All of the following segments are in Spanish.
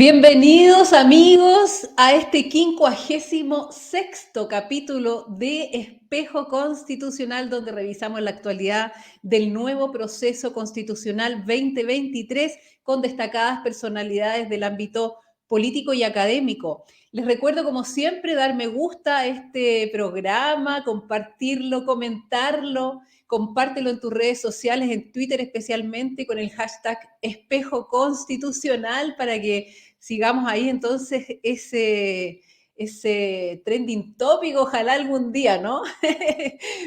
Bienvenidos amigos a este 56º capítulo de Espejo Constitucional, donde revisamos la actualidad del nuevo proceso constitucional 2023 con destacadas personalidades del ámbito político y académico. Les recuerdo, como siempre, dar me gusta a este programa, compartirlo, comentarlo. Compártelo en tus redes sociales, en Twitter especialmente, con el hashtag Espejo Constitucional para que sigamos ahí entonces ese trending topic, ojalá algún día, ¿no?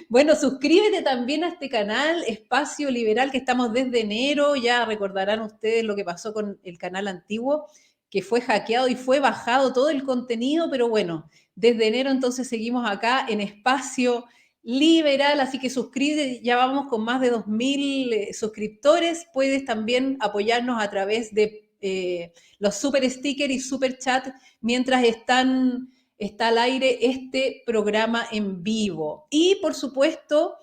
Bueno, suscríbete también a este canal, Espacio Liberal, que estamos desde enero, ya recordarán ustedes lo que pasó con el canal antiguo, que fue hackeado y fue bajado todo el contenido, pero bueno, desde enero entonces seguimos acá en Espacio Liberal, así que suscríbete, ya vamos con más de 2000 suscriptores, puedes también apoyarnos a través de los super stickers y super chat mientras está al aire este programa en vivo. Y por supuesto,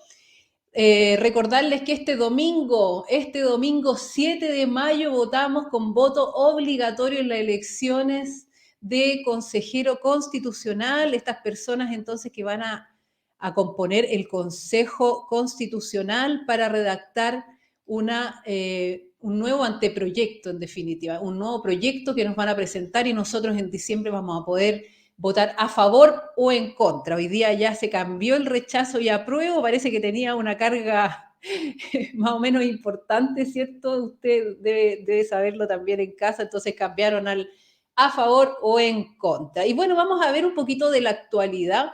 recordarles que este domingo 7 de mayo, votamos con voto obligatorio en las elecciones de consejero constitucional, estas personas entonces que van a componer el Consejo Constitucional para redactar un nuevo anteproyecto, en definitiva, un nuevo proyecto que nos van a presentar y nosotros en diciembre vamos a poder votar a favor o en contra. Hoy día ya se cambió el rechazo y apruebo, parece que tenía una carga más o menos importante, ¿cierto? Usted debe saberlo también en casa, entonces cambiaron al a favor o en contra. Y bueno, vamos a ver un poquito de la actualidad.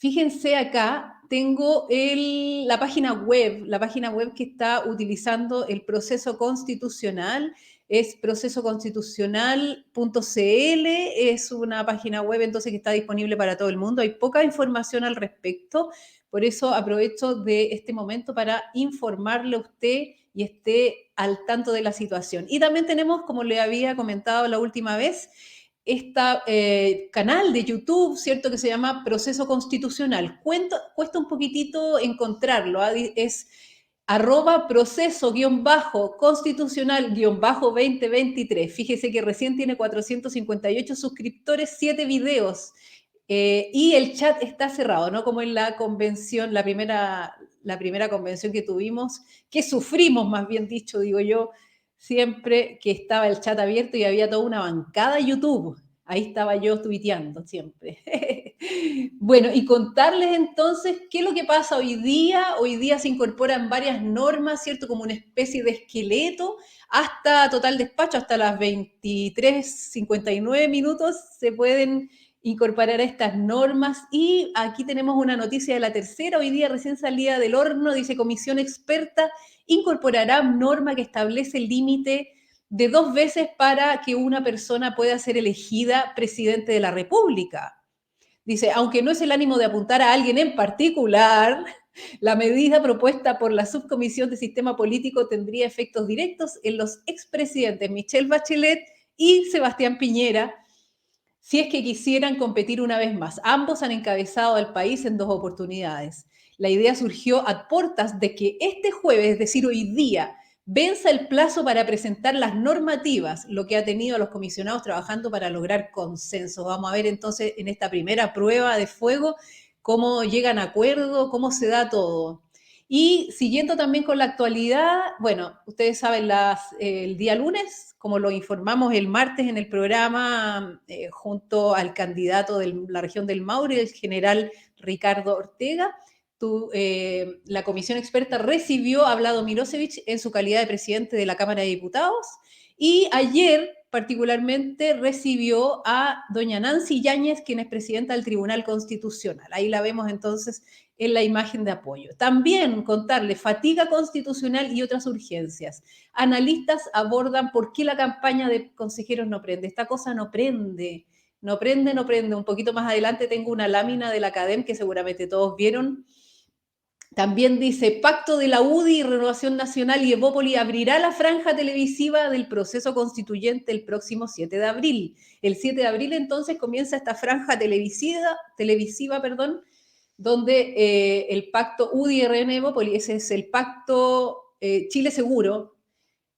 Fíjense acá, tengo la página web que está utilizando el proceso constitucional, es procesoconstitucional.cl, es una página web entonces que está disponible para todo el mundo, hay poca información al respecto, por eso aprovecho de este momento para informarle a usted y esté al tanto de la situación. Y también tenemos, como le había comentado la última vez, este canal de YouTube, ¿cierto? Que se llama Proceso Constitucional. Cuesta un poquitito encontrarlo, ¿eh? Es @proceso-constitucional-2023. Fíjese que recién tiene 458 suscriptores, 7 videos. Y el chat está cerrado, ¿no? Como en la convención, la primera convención que tuvimos, que sufrimos, más bien dicho, digo yo, siempre que estaba el chat abierto y había toda una bancada YouTube. Ahí estaba yo tuiteando siempre. Bueno, y contarles entonces qué es lo que pasa hoy día. Hoy día se incorporan varias normas, ¿cierto? Como una especie de esqueleto hasta total despacho, hasta las 23:59 minutos se pueden incorporar a estas normas. Y aquí tenemos una noticia de la tercera, hoy día recién salida del horno, dice comisión experta incorporará norma que establece el límite de 2 veces para que una persona pueda ser elegida presidente de la República. Dice, aunque no es el ánimo de apuntar a alguien en particular, la medida propuesta por la Subcomisión de Sistema Político tendría efectos directos en los expresidentes Michelle Bachelet y Sebastián Piñera, si es que quisieran competir una vez más. Ambos han encabezado al país en 2 oportunidades. La idea surgió a puertas de que este jueves, es decir, hoy día, venza el plazo para presentar las normativas, lo que ha tenido a los comisionados trabajando para lograr consenso. Vamos a ver entonces en esta primera prueba de fuego cómo llegan a acuerdo, cómo se da todo. Y siguiendo también con la actualidad, bueno, ustedes saben, el día lunes, como lo informamos el martes en el programa, junto al candidato de la región del Maule, el general Ricardo Ortega, la comisión experta recibió a Vlado Milosevic en su calidad de presidente de la Cámara de Diputados y ayer particularmente recibió a doña Nancy Yáñez, quien es presidenta del Tribunal Constitucional. Ahí la vemos entonces en la imagen de apoyo. También contarle fatiga constitucional y otras urgencias. Analistas abordan por qué la campaña de consejeros no prende. Esta cosa no prende, no prende, no prende. Un poquito más adelante tengo una lámina de la CADEM que seguramente todos vieron. También dice, Pacto de la UDI, Renovación Nacional y Evópoli abrirá la franja televisiva del proceso constituyente el próximo 7 de abril. El 7 de abril entonces comienza esta franja televisiva, donde el pacto UDI-RN Evópoli, ese es el pacto Chile Seguro,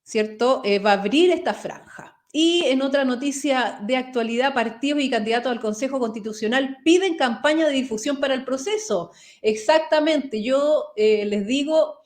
¿cierto? Va a abrir esta franja. Y en otra noticia de actualidad, partidos y candidatos al Consejo Constitucional piden campaña de difusión para el proceso. Exactamente, yo les digo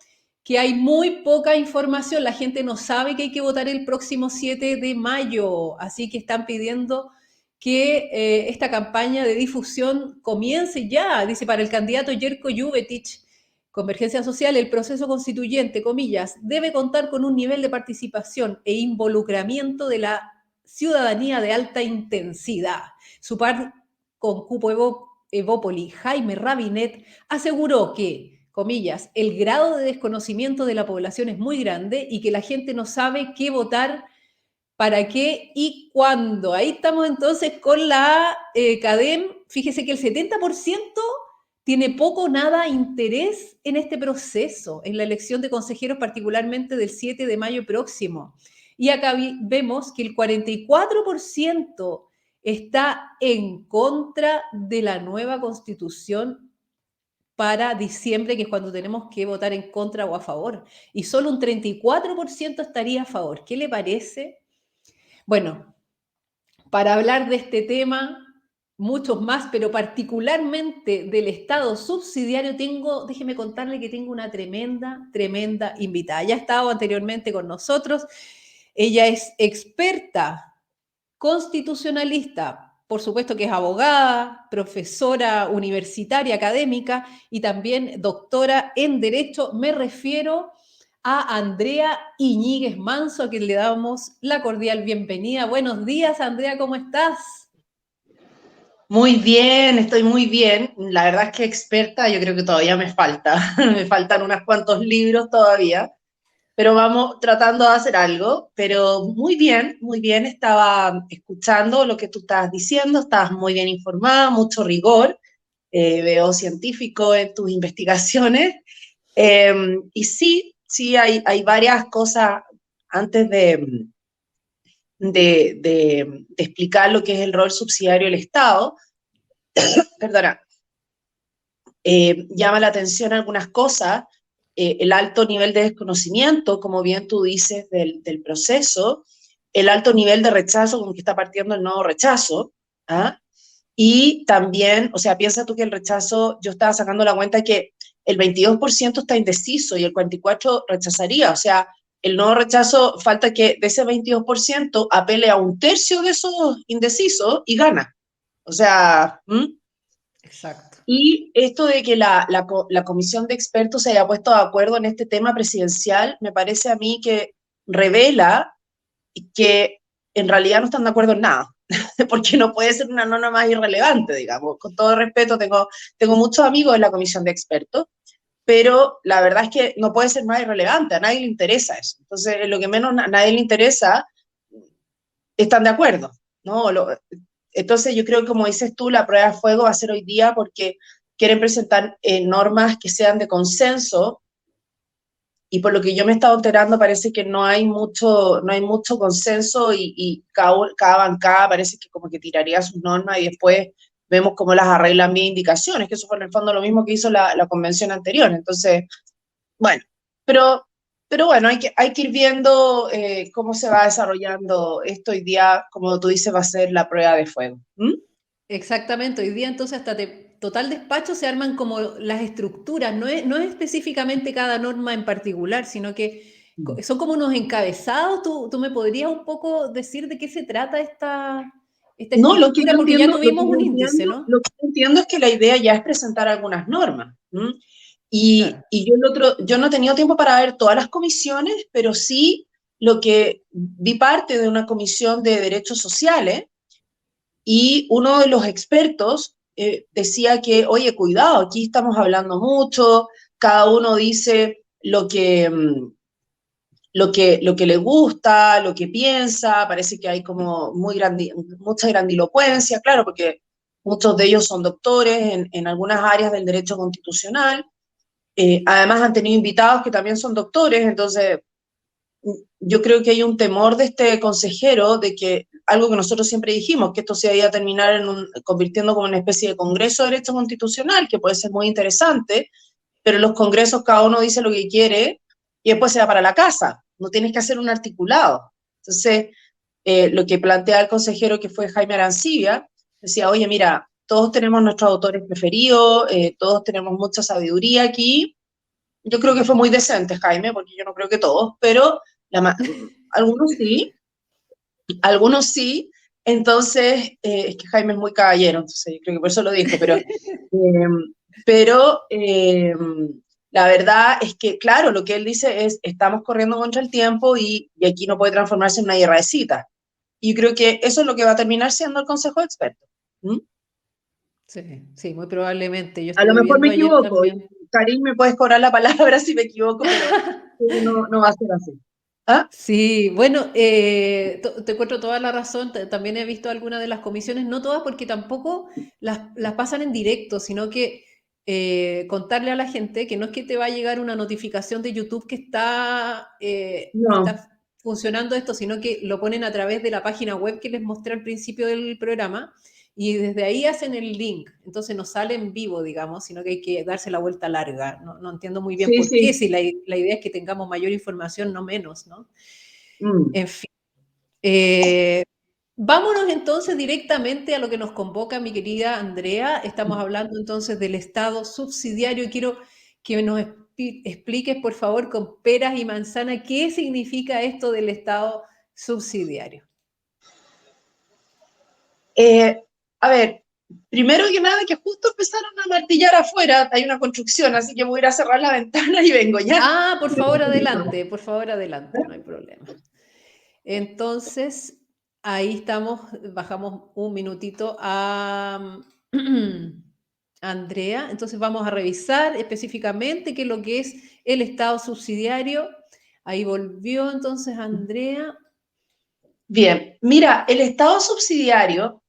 que hay muy poca información, la gente no sabe que hay que votar el próximo 7 de mayo, así que están pidiendo que esta campaña de difusión comience ya, dice, para el candidato Jerko Juvetich, Convergencia Social, el proceso constituyente, comillas, debe contar con un nivel de participación e involucramiento de la ciudadanía de alta intensidad. Su par con Cupo Evópoli, Jaime Rabinet, aseguró que, comillas, el grado de desconocimiento de la población es muy grande y que la gente no sabe qué votar, para qué y cuándo. Ahí estamos entonces con la CADEM. Fíjese que el 70% tiene poco o nada interés en este proceso, en la elección de consejeros, particularmente del 7 de mayo próximo. Y acá vemos que el 44% está en contra de la nueva constitución para diciembre, que es cuando tenemos que votar en contra o a favor. Y solo un 34% estaría a favor. ¿Qué le parece? Bueno, para hablar de este tema, muchos más, pero particularmente del Estado subsidiario, déjeme contarle que tengo una tremenda invitada. Ya ha estado anteriormente con nosotros. Ella es experta constitucionalista, por supuesto que es abogada, profesora universitaria, académica y también doctora en Derecho. Me refiero a Andrea Iñiguez Manso, a quien le damos la cordial bienvenida. Buenos días, Andrea, ¿cómo estás? Muy bien, estoy muy bien. La verdad es que experta, yo creo que todavía me falta. Me faltan unos cuantos libros todavía, pero vamos tratando de hacer algo. Pero muy bien, muy bien. Estaba escuchando lo que tú estabas diciendo, estabas muy bien informada, mucho rigor. Veo científico en tus investigaciones. Y sí, sí, hay varias cosas antes de explicar lo que es el rol subsidiario del Estado. Perdona, llama la atención algunas cosas, el alto nivel de desconocimiento, como bien tú dices, del proceso, el alto nivel de rechazo con que está partiendo el nuevo rechazo, ¿ah? Y también, o sea, piensa tú que el rechazo, yo estaba sacando la cuenta que el 22% está indeciso y el 44% rechazaría, o sea, el nuevo rechazo falta que de ese 22% apele a un tercio de esos indecisos y gana. O sea, Exacto. y esto de que la comisión de expertos se haya puesto de acuerdo en este tema presidencial, me parece a mí que revela que en realidad no están de acuerdo en nada, porque no puede ser una norma más irrelevante, digamos. Con todo respeto, tengo muchos amigos en la comisión de expertos, pero la verdad es que no puede ser más irrelevante, a nadie le interesa eso. Entonces, lo que menos a nadie le interesa, están de acuerdo, ¿no? Entonces yo creo que, como dices tú, la prueba de fuego va a ser hoy día porque quieren presentar normas que sean de consenso, y por lo que yo me he estado enterando parece que no hay mucho consenso, y cada bancada parece que como que tiraría sus normas y después vemos cómo las arreglan bien indicaciones, que eso fue en el fondo lo mismo que hizo la convención anterior. Entonces, bueno, pero, pero bueno, hay que ir viendo cómo se va desarrollando esto hoy día. Como tú dices, va a ser la prueba de fuego. ¿Mm? Exactamente, hoy día entonces hasta total despacho se arman como las estructuras, no es específicamente cada norma en particular, sino que son como unos encabezados. ¿Tú me podrías un poco decir de qué se trata esta No, lo que estructura? yo Porque ya entiendo, lo que tuvimos yo un índice, entiendo, ¿no? lo que yo entiendo es que la idea ya es presentar algunas normas. ¿Mm? Y, Claro. y yo no he tenido tiempo para ver todas las comisiones, pero sí lo que vi parte de una comisión de derechos sociales, y uno de los expertos decía que, oye, cuidado, aquí estamos hablando mucho, cada uno dice lo que le gusta, lo que piensa. Parece que hay como mucha grandilocuencia, claro, porque muchos de ellos son doctores en algunas áreas del derecho constitucional. Además han tenido invitados que también son doctores. Entonces yo creo que hay un temor de este consejero de que algo que nosotros siempre dijimos, que esto se vaya a terminar convirtiendo como una especie de congreso de derecho constitucional, que puede ser muy interesante, pero en los congresos cada uno dice lo que quiere y después se va para la casa. No tienes que hacer un articulado. Entonces, lo que plantea el consejero que fue Jaime Arancibia, decía, oye, mira, todos tenemos nuestros autores preferidos, todos tenemos mucha sabiduría aquí. Yo creo que fue muy decente, Jaime, porque yo no creo que todos, pero algunos sí, algunos sí. Entonces, es que Jaime es muy caballero, entonces yo creo que por eso lo dijo, pero la verdad es que, claro, lo que él dice es, estamos corriendo contra el tiempo y aquí no puede transformarse en una guerra de citas. Y creo que eso es lo que va a terminar siendo el Consejo de Expertos. ¿Mm? Sí, sí, muy probablemente. Yo A lo estuve mejor me viendo ayer equivoco, y también. Karim, me puedes cobrar la palabra si me equivoco, pero no, no va a ser así. ¿Ah? Sí, bueno, te encuentro toda la razón. También he visto algunas de las comisiones, no todas porque tampoco las pasan en directo, sino que contarle a la gente que no es que te va a llegar una notificación de YouTube que No. está funcionando esto, sino que lo ponen a través de la página web que les mostré al principio del programa y desde ahí hacen el link. Entonces no sale en vivo, digamos, sino que hay que darse la vuelta larga. No, no entiendo muy bien Sí, por qué, sí. si la idea es que tengamos mayor información, no menos, ¿no? Mm. En fin. Eh, vámonos entonces directamente a lo que nos convoca mi querida Andrea. Estamos hablando entonces del Estado subsidiario y quiero que nos expliques, por favor, con peras y manzanas, qué significa esto del Estado subsidiario. Eh, a ver, primero que nada, que justo empezaron a martillar afuera, hay una construcción, así que voy a ir a cerrar la ventana y vengo ya. Ah, por favor, adelante, no hay problema. Entonces, ahí estamos, bajamos un minutito a Andrea. Entonces vamos a revisar específicamente qué es lo que es el Estado subsidiario. Ahí volvió entonces Andrea. Bien, mira, el Estado subsidiario,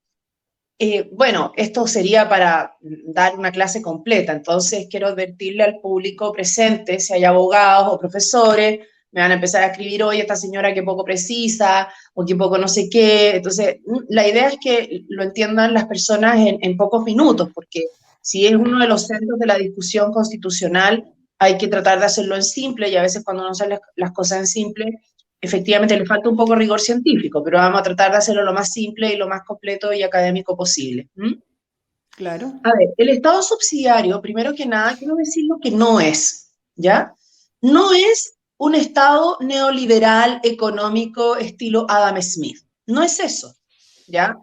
bueno, esto sería para dar una clase completa, entonces quiero advertirle al público presente, si hay abogados o profesores, me van a empezar a escribir, oye, esta señora que poco precisa, o que poco no sé qué, entonces la idea es que lo entiendan las personas en pocos minutos, porque si es uno de los centros de la discusión constitucional, hay que tratar de hacerlo en simple, y a veces cuando no salen las cosas en simple, efectivamente le falta un poco de rigor científico, pero vamos a tratar de hacerlo lo más simple y lo más completo y académico posible. ¿Mm? Claro. A ver, el Estado subsidiario, primero que nada, quiero decir lo que no es, ¿ya? No es un Estado neoliberal económico estilo Adam Smith. No es eso, ¿ya?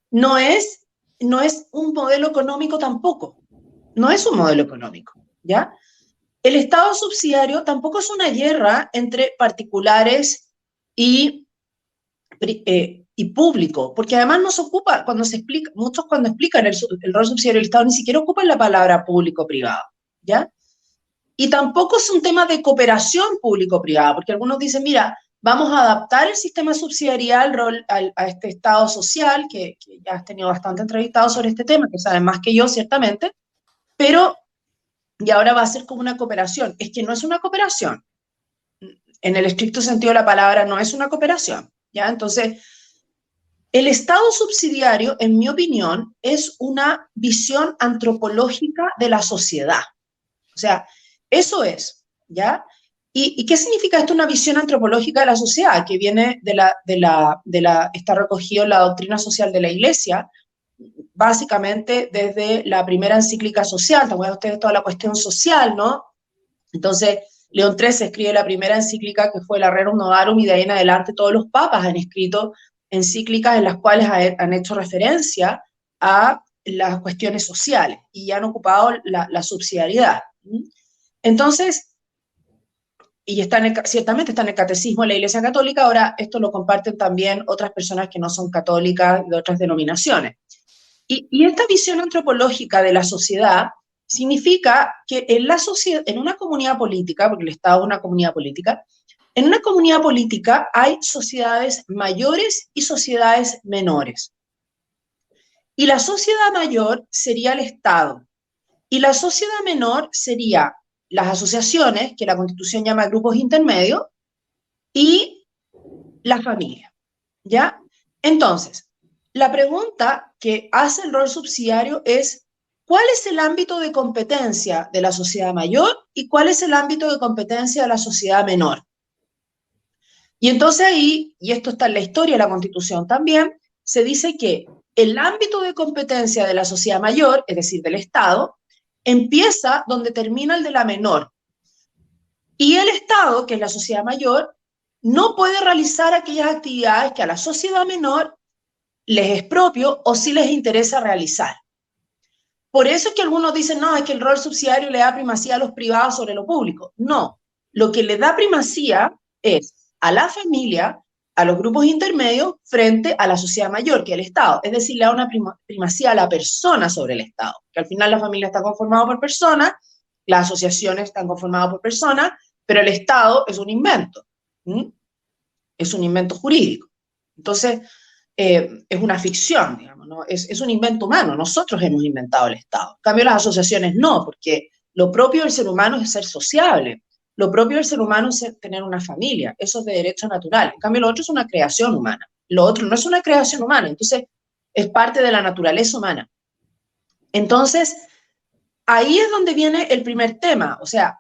No es, no es un modelo económico tampoco. No es un modelo económico, ¿ya? El Estado subsidiario tampoco es una guerra entre particulares y y público, porque además no se ocupa, cuando se explica, muchos cuando explican el rol subsidiario del Estado ni siquiera ocupan la palabra público-privado, ¿ya? Y tampoco es un tema de cooperación público-privada, porque algunos dicen, mira, vamos a adaptar el sistema subsidiarial a este Estado social, que ya has tenido bastante entrevistado sobre este tema, que saben más que yo, ciertamente, pero, y ahora va a ser como una cooperación. Es que no es una cooperación. En el estricto sentido de la palabra, no es una cooperación, ¿ya? Entonces, el Estado subsidiario, en mi opinión, es una visión antropológica de la sociedad. O sea, eso es, ¿ya? ¿Y qué significa esto, una visión antropológica de la sociedad? Que viene está recogido en la doctrina social de la Iglesia, básicamente desde la primera encíclica social. ¿Te acuerdan ustedes de toda la cuestión social, no? Entonces, León XIII escribe la primera encíclica que fue la Rerum Novarum y de ahí en adelante todos los papas han escrito encíclicas en las cuales han hecho referencia a las cuestiones sociales y han ocupado la subsidiariedad. Entonces, y ciertamente está en el catecismo de la Iglesia Católica, ahora esto lo comparten también otras personas que no son católicas de otras denominaciones. Y esta visión antropológica de la sociedad significa que en la sociedad, en una comunidad política, porque el Estado es una comunidad política, en una comunidad política hay sociedades mayores y sociedades menores. Y la sociedad mayor sería el Estado. Y la sociedad menor sería las asociaciones, que la Constitución llama grupos intermedios, y la familia. ¿Ya? Entonces, la pregunta que hace el rol subsidiario es, ¿cuál es el ámbito de competencia de la sociedad mayor y cuál es el ámbito de competencia de la sociedad menor? Y entonces ahí, y esto está en la historia de la Constitución también, se dice que el ámbito de competencia de la sociedad mayor, es decir, del Estado, empieza donde termina el de la menor. Y el Estado, que es la sociedad mayor, no puede realizar aquellas actividades que a la sociedad menor les es propio o sí les interesa realizar. Por eso es que algunos dicen, no, es que el rol subsidiario le da primacía a los privados sobre lo público. No, lo que le da primacía es a la familia, a los grupos intermedios, frente a la sociedad mayor, que es el Estado. Es decir, le da una primacía a la persona sobre el Estado, que al final la familia está conformada por personas, las asociaciones están conformadas por personas, pero el Estado es un invento, ¿sí? Es un invento jurídico. Entonces, es una ficción, digamos, ¿no? Es un invento humano, nosotros hemos inventado el Estado. En cambio, las asociaciones no, porque lo propio del ser humano es ser sociable, lo propio del ser humano es tener una familia, eso es de derecho natural. En cambio, lo otro es una creación humana, lo otro no es una creación humana, entonces es parte de la naturaleza humana. Entonces, ahí es donde viene el primer tema, o sea,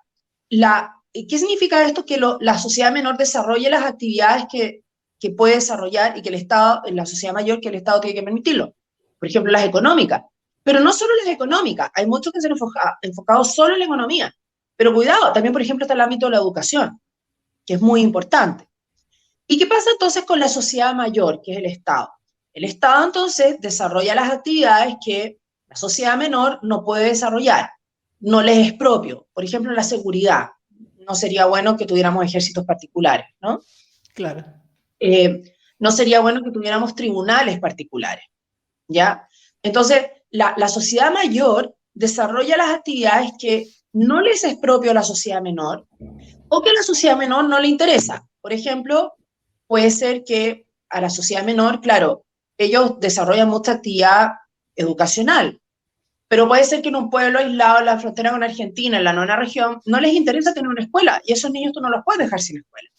¿qué significa esto? Que la sociedad menor desarrolle las actividades que puede desarrollar y que el Estado, la sociedad mayor, que el Estado tiene que permitirlo. Por ejemplo, las económicas. Pero no solo las económicas, hay muchos que se han enfocado solo en la economía. Pero cuidado, también, por ejemplo, está el ámbito de la educación, que es muy importante. ¿Y qué pasa entonces con la sociedad mayor, que es el Estado? El Estado entonces desarrolla las actividades que la sociedad menor no puede desarrollar, no les es propio. Por ejemplo, la seguridad. No sería bueno que tuviéramos ejércitos particulares, ¿no? Claro. No sería bueno que tuviéramos tribunales particulares, ¿ya? Entonces, la sociedad mayor desarrolla las actividades que no les es propio a la sociedad menor o que a la sociedad menor no le interesa. Por ejemplo, puede ser que a la sociedad menor, claro, ellos desarrollan mucha actividad educacional, pero puede ser que en un pueblo aislado, en la frontera con Argentina, en la novena región, no les interesa tener una escuela y esos niños tú no los puedes dejar sin escuela.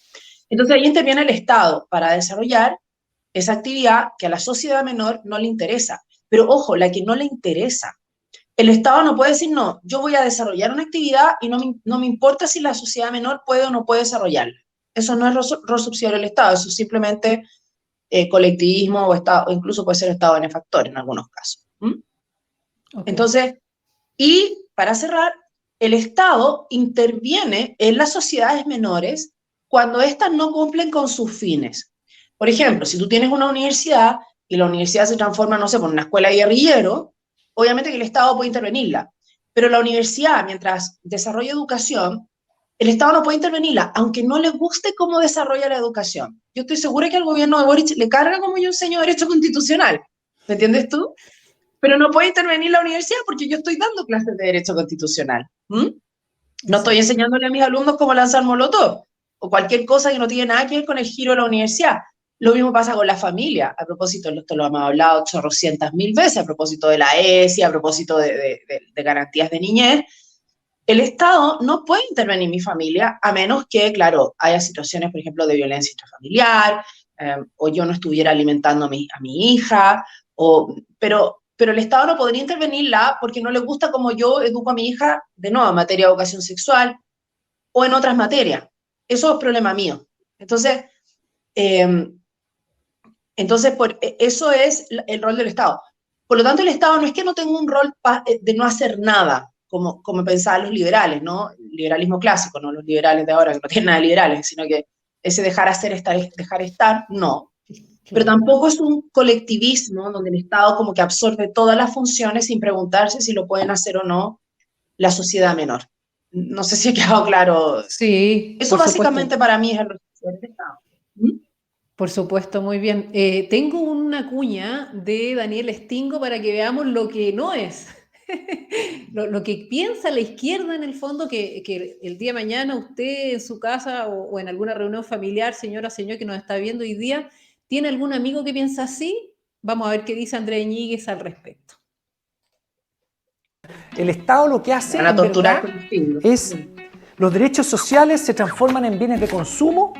Entonces ahí interviene el Estado para desarrollar esa actividad que a la sociedad menor no le interesa. Pero ojo, la que no le interesa. El Estado no puede decir, no, yo voy a desarrollar una actividad y no me importa si la sociedad menor puede o no puede desarrollarla. Eso no es rol subsidiario del Estado, eso es simplemente colectivismo o, estado, o incluso puede ser Estado benefactor en algunos casos. Okay. Entonces, y para cerrar, el Estado interviene en las sociedades menores cuando éstas no cumplen con sus fines. Por ejemplo, si tú tienes una universidad y la universidad se transforma, no sé, por una escuela de guerrilleros, obviamente que el Estado puede intervenirla. Pero la universidad, mientras desarrolla educación, el Estado no puede intervenirla, aunque no le guste cómo desarrolla la educación. Yo estoy segura que al gobierno de Boric le carga como yo enseño derecho constitucional. ¿Me entiendes tú? Pero no puede intervenir la universidad porque yo estoy dando clases de derecho constitucional. No estoy enseñándole a mis alumnos cómo lanzar molotov o cualquier cosa que no tiene nada que ver con el giro de la universidad. Lo mismo pasa con la familia. A propósito, esto lo hemos hablado 800.000 veces, a propósito de la ESI, a propósito de garantías de niñez. El Estado no puede intervenir en mi familia a menos que, claro, haya situaciones, por ejemplo, de violencia intrafamiliar, o yo no estuviera alimentando a mi hija, pero el Estado no podría intervenirla porque no le gusta como yo educo a mi hija, de nuevo, en materia de educación sexual o en otras materias. Eso es problema mío. Entonces, eso es el rol del Estado. Por lo tanto, el Estado no es que no tenga un rol de no hacer nada, como pensaban los liberales, ¿no? El liberalismo clásico, no los liberales de ahora, que no tienen nada de liberales, sino que ese dejar hacer, dejar estar, no. Pero tampoco es un colectivismo donde el Estado como que absorbe todas las funciones sin preguntarse si lo pueden hacer o no la sociedad menor. No sé si ha quedado claro. Sí, eso básicamente supuesto. Para mí es el rol del Estado. Por supuesto, muy bien. Tengo una cuña de Daniel Stingo para que veamos lo que no es. lo que piensa la izquierda en el fondo, que el día de mañana usted en su casa o en alguna reunión familiar, señora, señor que nos está viendo hoy día, ¿tiene algún amigo que piensa así? Vamos a ver qué dice Andrés Iñiguez al respecto. El Estado lo que hace, en verdad, es los derechos sociales se transforman en bienes de consumo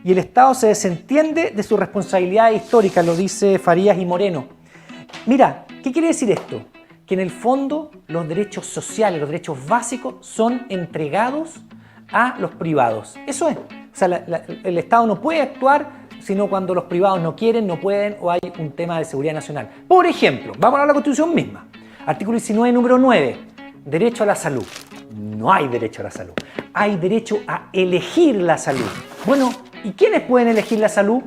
y el Estado se desentiende de sus responsabilidades históricas, lo dice Farías y Moreno. Mira, ¿qué quiere decir esto? Que en el fondo los derechos sociales, los derechos básicos son entregados a los privados. Eso es, sea, el Estado no puede actuar sino cuando los privados no quieren, no pueden o hay un tema de seguridad nacional. Por ejemplo, vamos a la Constitución misma. Artículo 19, número 9. Derecho a la salud. No hay derecho a la salud. Hay derecho a elegir la salud. Bueno, ¿y quiénes pueden elegir la salud?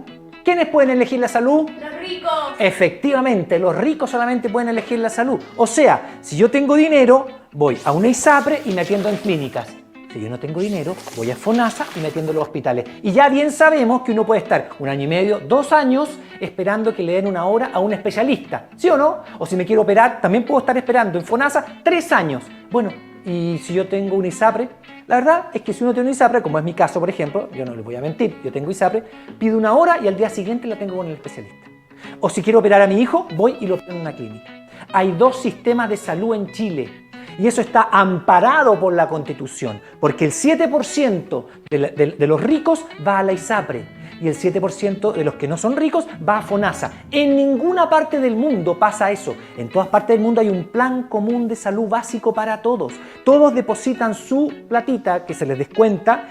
¿Quiénes pueden elegir la salud? Los ricos. Efectivamente, los ricos solamente pueden elegir la salud. O sea, si yo tengo dinero, voy a una ISAPRE y me atiendo en clínicas. Si yo no tengo dinero, voy a FONASA y me atiendo en los hospitales. Y ya bien sabemos que uno puede estar 1 año y medio, 2 años, esperando que le den una hora a un especialista. ¿Sí o no? O si me quiero operar, también puedo estar esperando en FONASA 3 años. Bueno, y si yo tengo un ISAPRE, la verdad es que si uno tiene un ISAPRE, como es mi caso, por ejemplo, yo no les voy a mentir, yo tengo ISAPRE, pido una hora y al día siguiente la tengo con el especialista. O si quiero operar a mi hijo, voy y lo opero en una clínica. Hay 2 sistemas de salud en Chile. Y eso está amparado por la Constitución, porque el 7% de los ricos va a la ISAPRE y el 7% de los que no son ricos va a FONASA. En ninguna parte del mundo pasa eso. En todas partes del mundo hay un plan común de salud básico para todos. Todos depositan su platita, que se les descuenta,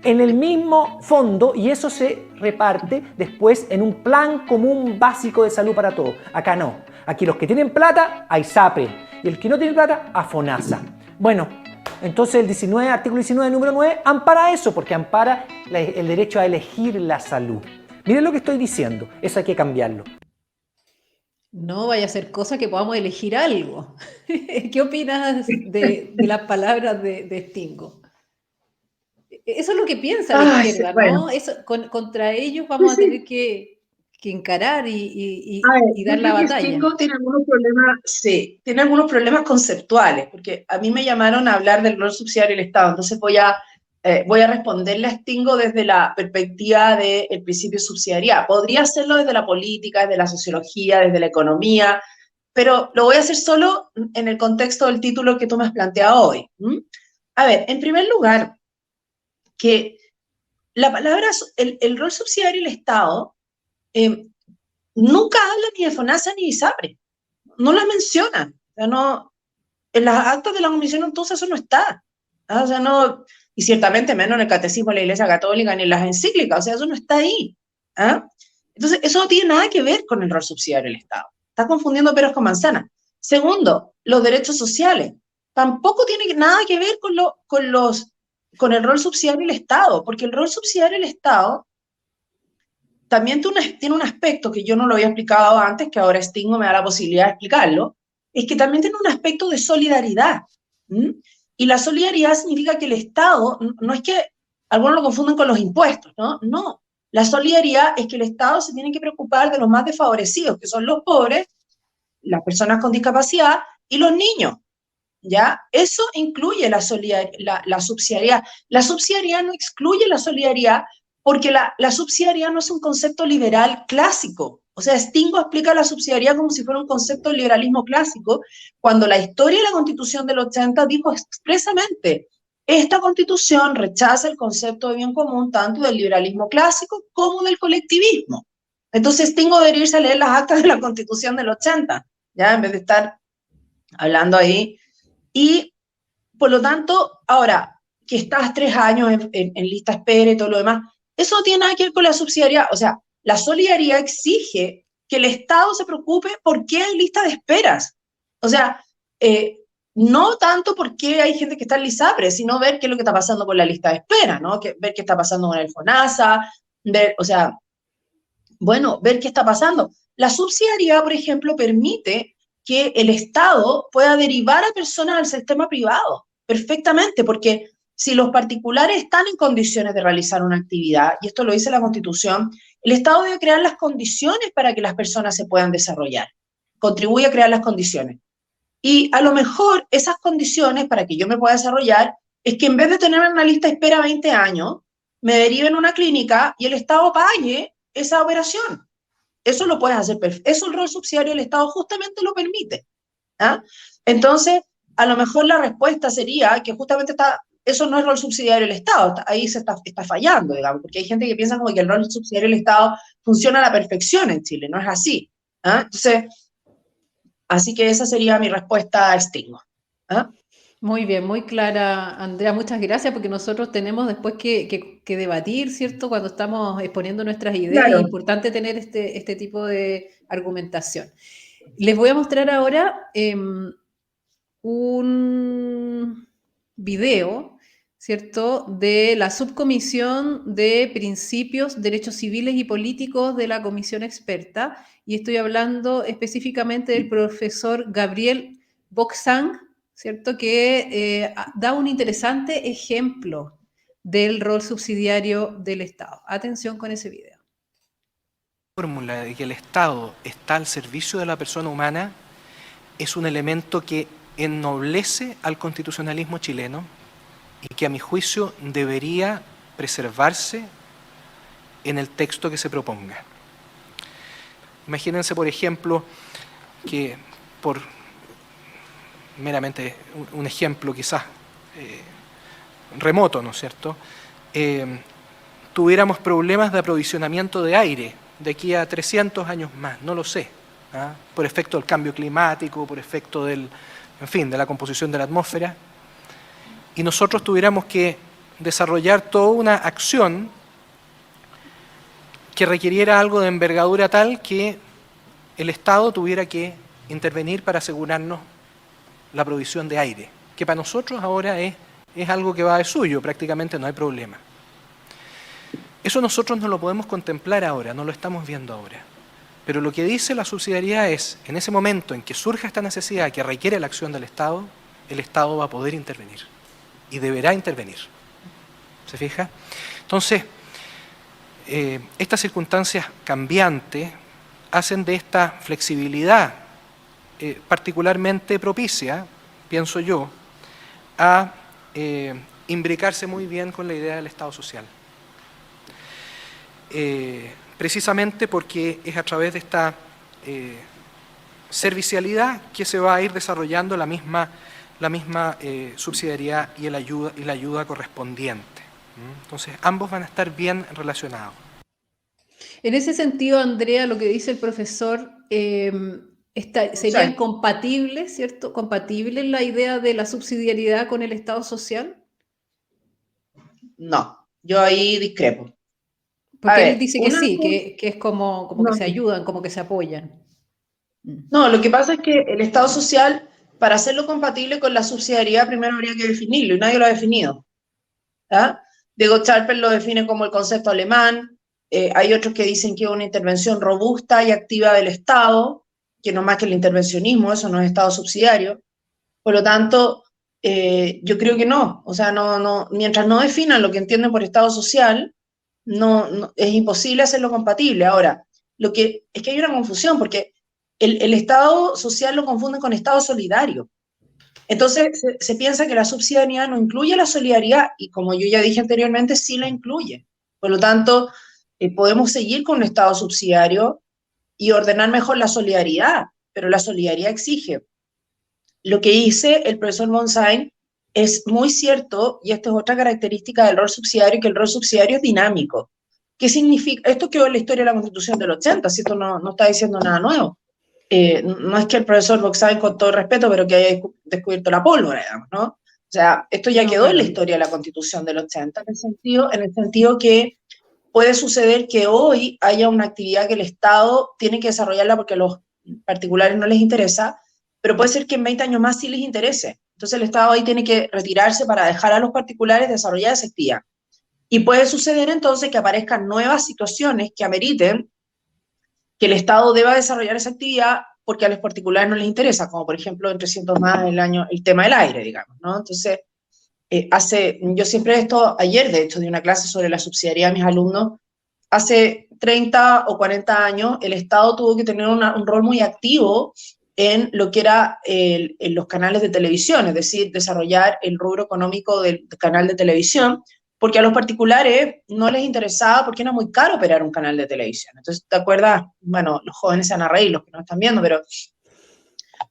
en el mismo fondo y eso se reparte después en un plan común básico de salud para todos. Acá no. Aquí los que tienen plata, a ISAPRE. Y el que no tiene plata, a FONASA. Bueno, entonces el artículo 19, número 9, ampara eso, porque ampara el derecho a elegir la salud. Miren lo que estoy diciendo, eso hay que cambiarlo. No vaya a ser cosa que podamos elegir algo. ¿Qué opinas de las palabras de Stingo? Eso es lo que piensa la izquierda, sí, bueno. ¿No? Eso, contra ellos vamos a tener que encarar y dar la batalla. Stingo tiene algunos problemas, sí, tiene algunos problemas conceptuales, porque a mí me llamaron a hablar del rol subsidiario del Estado, entonces voy a responderle a Stingo desde la perspectiva del principio de subsidiariedad. Podría hacerlo desde la política, desde la sociología, desde la economía, pero lo voy a hacer solo en el contexto del título que tú me has planteado hoy. A ver, en primer lugar, que la palabra, el rol subsidiario del Estado nunca habla ni de FONASA ni de ISAPRE, no la menciona, o sea, no, en las actas de la Comisión entonces eso no está, o sea, no, y ciertamente menos en el Catecismo de la Iglesia Católica ni en las encíclicas, o sea, eso no está ahí, ¿ah? Entonces eso no tiene nada que ver con el rol subsidiario del Estado, está confundiendo peras con manzanas. Segundo, los derechos sociales, tampoco tiene nada que ver con el rol subsidiario del Estado, porque el rol subsidiario del Estado también tiene un aspecto que yo no lo había explicado antes, que ahora Stingo me da la posibilidad de explicarlo, es que también tiene un aspecto de solidaridad. Y la solidaridad significa que el Estado, no es que algunos lo confunden con los impuestos, ¿no? No, la solidaridad es que el Estado se tiene que preocupar de los más desfavorecidos, que son los pobres, las personas con discapacidad y los niños, ¿ya? Eso incluye la subsidiariedad. La subsidiariedad no excluye la solidaridad, porque la subsidiariedad no es un concepto liberal clásico. O sea, Stingo explica la subsidiariedad como si fuera un concepto de liberalismo clásico, cuando la historia de la Constitución del 80 dijo expresamente, esta Constitución rechaza el concepto de bien común tanto del liberalismo clásico como del colectivismo. Entonces Stingo debería irse a leer las actas de la Constitución del 80, ¿ya? En vez de estar hablando ahí. Y, por lo tanto, ahora, que estás 3 años en lista espera y todo lo demás, eso no tiene nada que ver con la subsidiariedad. O sea, la solidaridad exige que el Estado se preocupe por qué hay lista de esperas. O sea, no tanto por qué hay gente que está en ISAPRE, sino ver qué es lo que está pasando con la lista de espera, ¿no? Ver qué está pasando con el FONASA, ver qué está pasando. La subsidiariedad, por ejemplo, permite que el Estado pueda derivar a personas al sistema privado, perfectamente, porque si los particulares están en condiciones de realizar una actividad, y esto lo dice la Constitución, el Estado debe crear las condiciones para que las personas se puedan desarrollar, contribuye a crear las condiciones. Y a lo mejor esas condiciones para que yo me pueda desarrollar es que en vez de tener una lista de espera 20 años, me deriven a una clínica y el Estado pague esa operación. Eso lo puedes hacer perfecto. Eso el rol subsidiario del Estado justamente lo permite. ¿Ah? Entonces, a lo mejor la respuesta sería que justamente eso no es rol subsidiario del Estado, ahí se está fallando, digamos, porque hay gente que piensa como que el rol subsidiario del Estado funciona a la perfección en Chile, no es así. ¿Ah? Entonces, así que esa sería mi respuesta a Stingo. ¿Ah? Muy bien, muy clara, Andrea, muchas gracias, porque nosotros tenemos después que debatir, ¿cierto? Cuando estamos exponiendo nuestras ideas, es Claro. importante tener este tipo de argumentación. Les voy a mostrar ahora un video, ¿cierto?, de la Subcomisión de Principios, Derechos Civiles y Políticos de la Comisión Experta, y estoy hablando específicamente del profesor Gabriel Boxang, ¿cierto?, que da un interesante ejemplo del rol subsidiario del Estado. Atención con ese video. La fórmula de que el Estado está al servicio de la persona humana es un elemento que ennoblece al constitucionalismo chileno y que a mi juicio debería preservarse en el texto que se proponga. Imagínense, por ejemplo, que por meramente un ejemplo quizás remoto, ¿no es cierto?, tuviéramos problemas de aprovisionamiento de aire de aquí a 300 años más, no lo sé, ¿ah?, por efecto del cambio climático, por efecto de la composición de la atmósfera, y nosotros tuviéramos que desarrollar toda una acción que requiriera algo de envergadura tal que el Estado tuviera que intervenir para asegurarnos la provisión de aire, que para nosotros ahora es algo que va de suyo, prácticamente no hay problema. Eso nosotros no lo podemos contemplar ahora, no lo estamos viendo ahora. Pero lo que dice la subsidiariedad es, en ese momento en que surja esta necesidad que requiere la acción del Estado, el Estado va a poder intervenir y deberá intervenir. ¿Se fija? Entonces, estas circunstancias cambiantes hacen de esta flexibilidad particularmente propicia, pienso yo, a imbricarse muy bien con la idea del Estado social. Precisamente porque es a través de esta servicialidad que se va a ir desarrollando la misma subsidiariedad y la ayuda correspondiente. Entonces, ambos van a estar bien relacionados. En ese sentido, Andrea, lo que dice el profesor, ¿serían compatibles, ¿cierto? ¿Compatibles la idea de la subsidiariedad con el Estado social? No, yo ahí discrepo. Porque él dice que sí, que es como no, que se ayudan, como que se apoyan. No, lo que pasa es que el Estado social, para hacerlo compatible con la subsidiariedad, primero habría que definirlo, y nadie lo ha definido. ¿Ah? Diego Charper lo define como el concepto alemán, hay otros que dicen que es una intervención robusta y activa del Estado, que no más que el intervencionismo, eso no es Estado subsidiario. Por lo tanto, yo creo que no, o sea, mientras no definan lo que entienden por Estado social, es imposible hacerlo compatible. Ahora, lo que es que hay una confusión, porque el Estado social lo confunden con Estado solidario. Entonces se piensa que la subsidiariedad no incluye la solidaridad, y como yo ya dije anteriormente, sí la incluye. Por lo tanto, podemos seguir con un Estado subsidiario y ordenar mejor la solidaridad, pero la solidaridad exige. Lo que dice el profesor Bonsain es muy cierto, y esta es otra característica del rol subsidiario, que el rol subsidiario es dinámico. ¿Qué significa? Esto quedó en la historia de la Constitución del 80, si esto no está diciendo nada nuevo. No es que el profesor Boxain, con todo respeto, pero que haya descubierto la pólvora, digamos, ¿no? O sea, esto ya quedó en la historia de la Constitución del 80, en el sentido que puede suceder que hoy haya una actividad que el Estado tiene que desarrollarla porque a los particulares no les interesa, pero puede ser que en 20 años más sí les interese. Entonces el Estado ahí tiene que retirarse para dejar a los particulares desarrollar esa actividad. Y puede suceder entonces que aparezcan nuevas situaciones que ameriten que el Estado deba desarrollar esa actividad porque a los particulares no les interesa, como por ejemplo en 300 más el tema del aire, digamos, ¿no? Entonces, yo siempre ayer de hecho di una clase sobre la subsidiariedad a mis alumnos, hace 30 o 40 años el Estado tuvo que tener un rol muy activo en lo que era en los canales de televisión, es decir, desarrollar el rubro económico del canal de televisión, porque a los particulares no les interesaba porque era muy caro operar un canal de televisión. Entonces, ¿te acuerdas? Bueno, los jóvenes se van a reír, los que no están viendo, pero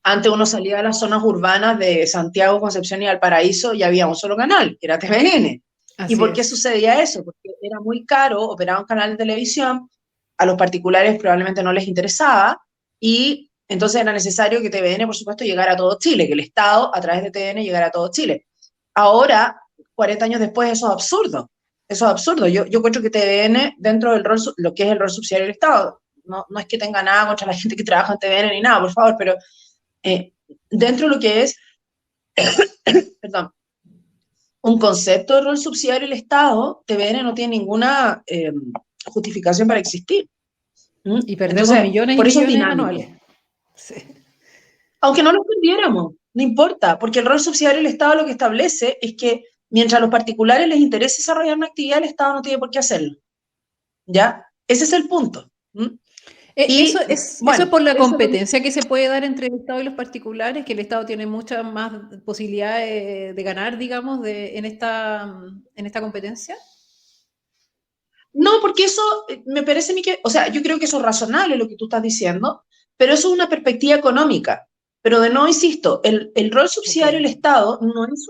antes uno salía de las zonas urbanas de Santiago, Concepción y Valparaíso y había un solo canal, que era TVN. ¿Y por qué sucedía eso? Porque era muy caro operar un canal de televisión, a los particulares probablemente no les interesaba, y Entonces era necesario que TVN, por supuesto, llegara a todo Chile, que el Estado, a través de TVN, llegara a todo Chile. Ahora, 40 años después, eso es absurdo. Eso es absurdo. Yo encuentro que TVN, dentro del rol, lo que es el rol subsidiario del Estado, no es que tenga nada contra la gente que trabaja en TVN ni nada, por favor, pero dentro de lo que es, perdón, un concepto de rol subsidiario del Estado, TVN no tiene ninguna justificación para existir. Y perdemos millones por y eso es millones dinámico. anuales. Sí. Aunque no lo perdiéramos, no importa, porque el rol subsidiario del Estado lo que establece es que mientras a los particulares les interese desarrollar una actividad, el Estado no tiene por qué hacerlo. ¿Ya? Ese es el punto. Eso es por la competencia que se puede dar entre el Estado y los particulares, que el Estado tiene muchas más posibilidades de ganar, digamos, en esta competencia. No, porque eso me parece a mí que, o sea, yo creo que eso es razonable lo que tú estás diciendo, pero eso es una perspectiva económica. Pero de nuevo, insisto, el rol subsidiario del Estado no es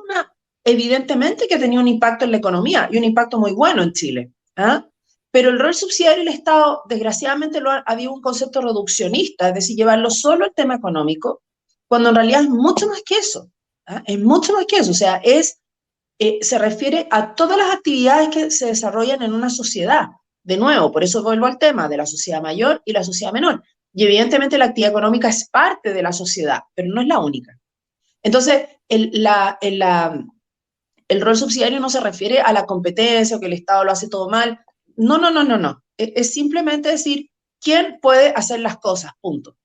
evidentemente que ha tenido un impacto en la economía y un impacto muy bueno en Chile. ¿Ah? Pero el rol subsidiario del Estado, desgraciadamente, ha habido un concepto reduccionista, es decir, llevarlo solo al tema económico, cuando en realidad es mucho más que eso. ¿Ah? Es mucho más que eso, o sea, se refiere a todas las actividades que se desarrollan en una sociedad. De nuevo, por eso vuelvo al tema de la sociedad mayor y la sociedad menor. Y evidentemente la actividad económica es parte de la sociedad, pero no es la única. Entonces, el rol subsidiario no se refiere a la competencia o que el Estado lo hace todo mal. No. Es simplemente decir quién puede hacer las cosas, punto.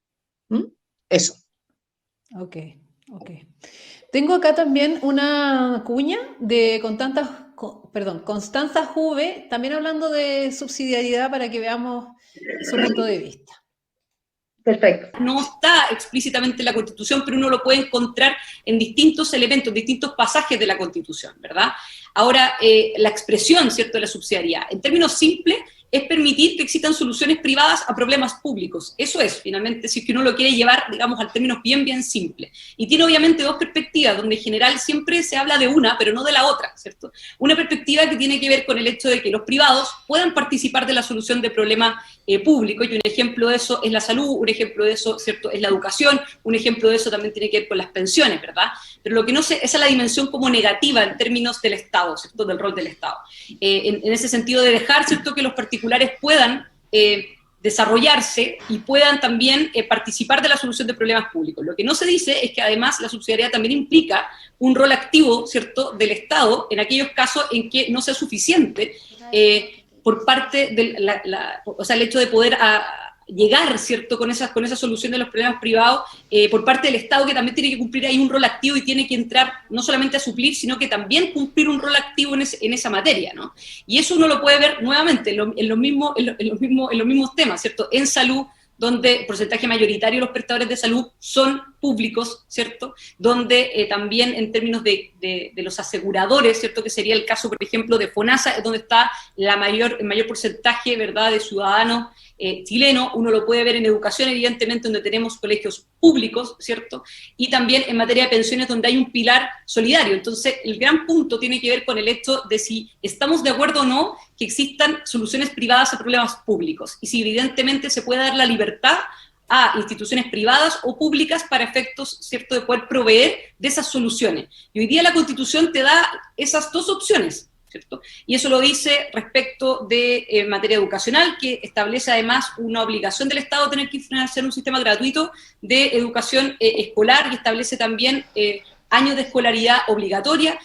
Eso. Ok. Tengo acá también una cuña de Constanza Juve, también hablando de subsidiariedad para que veamos su punto de vista. Perfecto. No está explícitamente en la Constitución, pero uno lo puede encontrar en distintos elementos, distintos pasajes de la Constitución, ¿verdad? Ahora, la expresión, ¿cierto?, de la subsidiariedad, en términos simples, es permitir que existan soluciones privadas a problemas públicos. Eso es, finalmente, si es que uno lo quiere llevar, digamos, al término bien simple. Y tiene obviamente dos perspectivas, donde en general siempre se habla de una, pero no de la otra, ¿cierto? Una perspectiva que tiene que ver con el hecho de que los privados puedan participar de la solución de problemas públicos, y un ejemplo de eso es la salud, un ejemplo de eso, ¿cierto?, es la educación, un ejemplo de eso también tiene que ver con las pensiones, ¿verdad? Pero lo que no sé, esa es la dimensión como negativa en términos del Estado, ¿cierto?, del rol del Estado. En ese sentido de dejar, ¿cierto?, que los particulares puedan desarrollarse y puedan también participar de la solución de problemas públicos. Lo que no se dice es que además la subsidiariedad también implica un rol activo, ¿cierto?, del Estado en aquellos casos en que no sea suficiente por parte de o sea, el hecho de poder llegar, ¿cierto?, con esa solución de los problemas privados por parte del Estado, que también tiene que cumplir ahí un rol activo y tiene que entrar no solamente a suplir, sino que también cumplir un rol activo en esa materia, ¿no? Y eso uno lo puede ver nuevamente en los mismos temas, ¿cierto? En salud, donde el porcentaje mayoritario de los prestadores de salud son públicos, ¿cierto? Donde también en términos de los aseguradores, ¿cierto?, que sería el caso, por ejemplo, de FONASA, es donde está el mayor porcentaje, ¿verdad?, de ciudadanos chilenos. Uno lo puede ver en educación, evidentemente, donde tenemos colegios públicos, ¿cierto? Y también en materia de pensiones, donde hay un pilar solidario. Entonces, el gran punto tiene que ver con el hecho de si estamos de acuerdo o no que existan soluciones privadas a problemas públicos, y si evidentemente se puede dar la libertad a instituciones privadas o públicas para efectos, ¿cierto?, de poder proveer de esas soluciones. Y hoy día la Constitución te da esas dos opciones, ¿cierto? Y eso lo dice respecto de materia educacional, que establece además una obligación del Estado de tener que financiar un sistema gratuito de educación escolar, y establece también años de escolaridad obligatoria.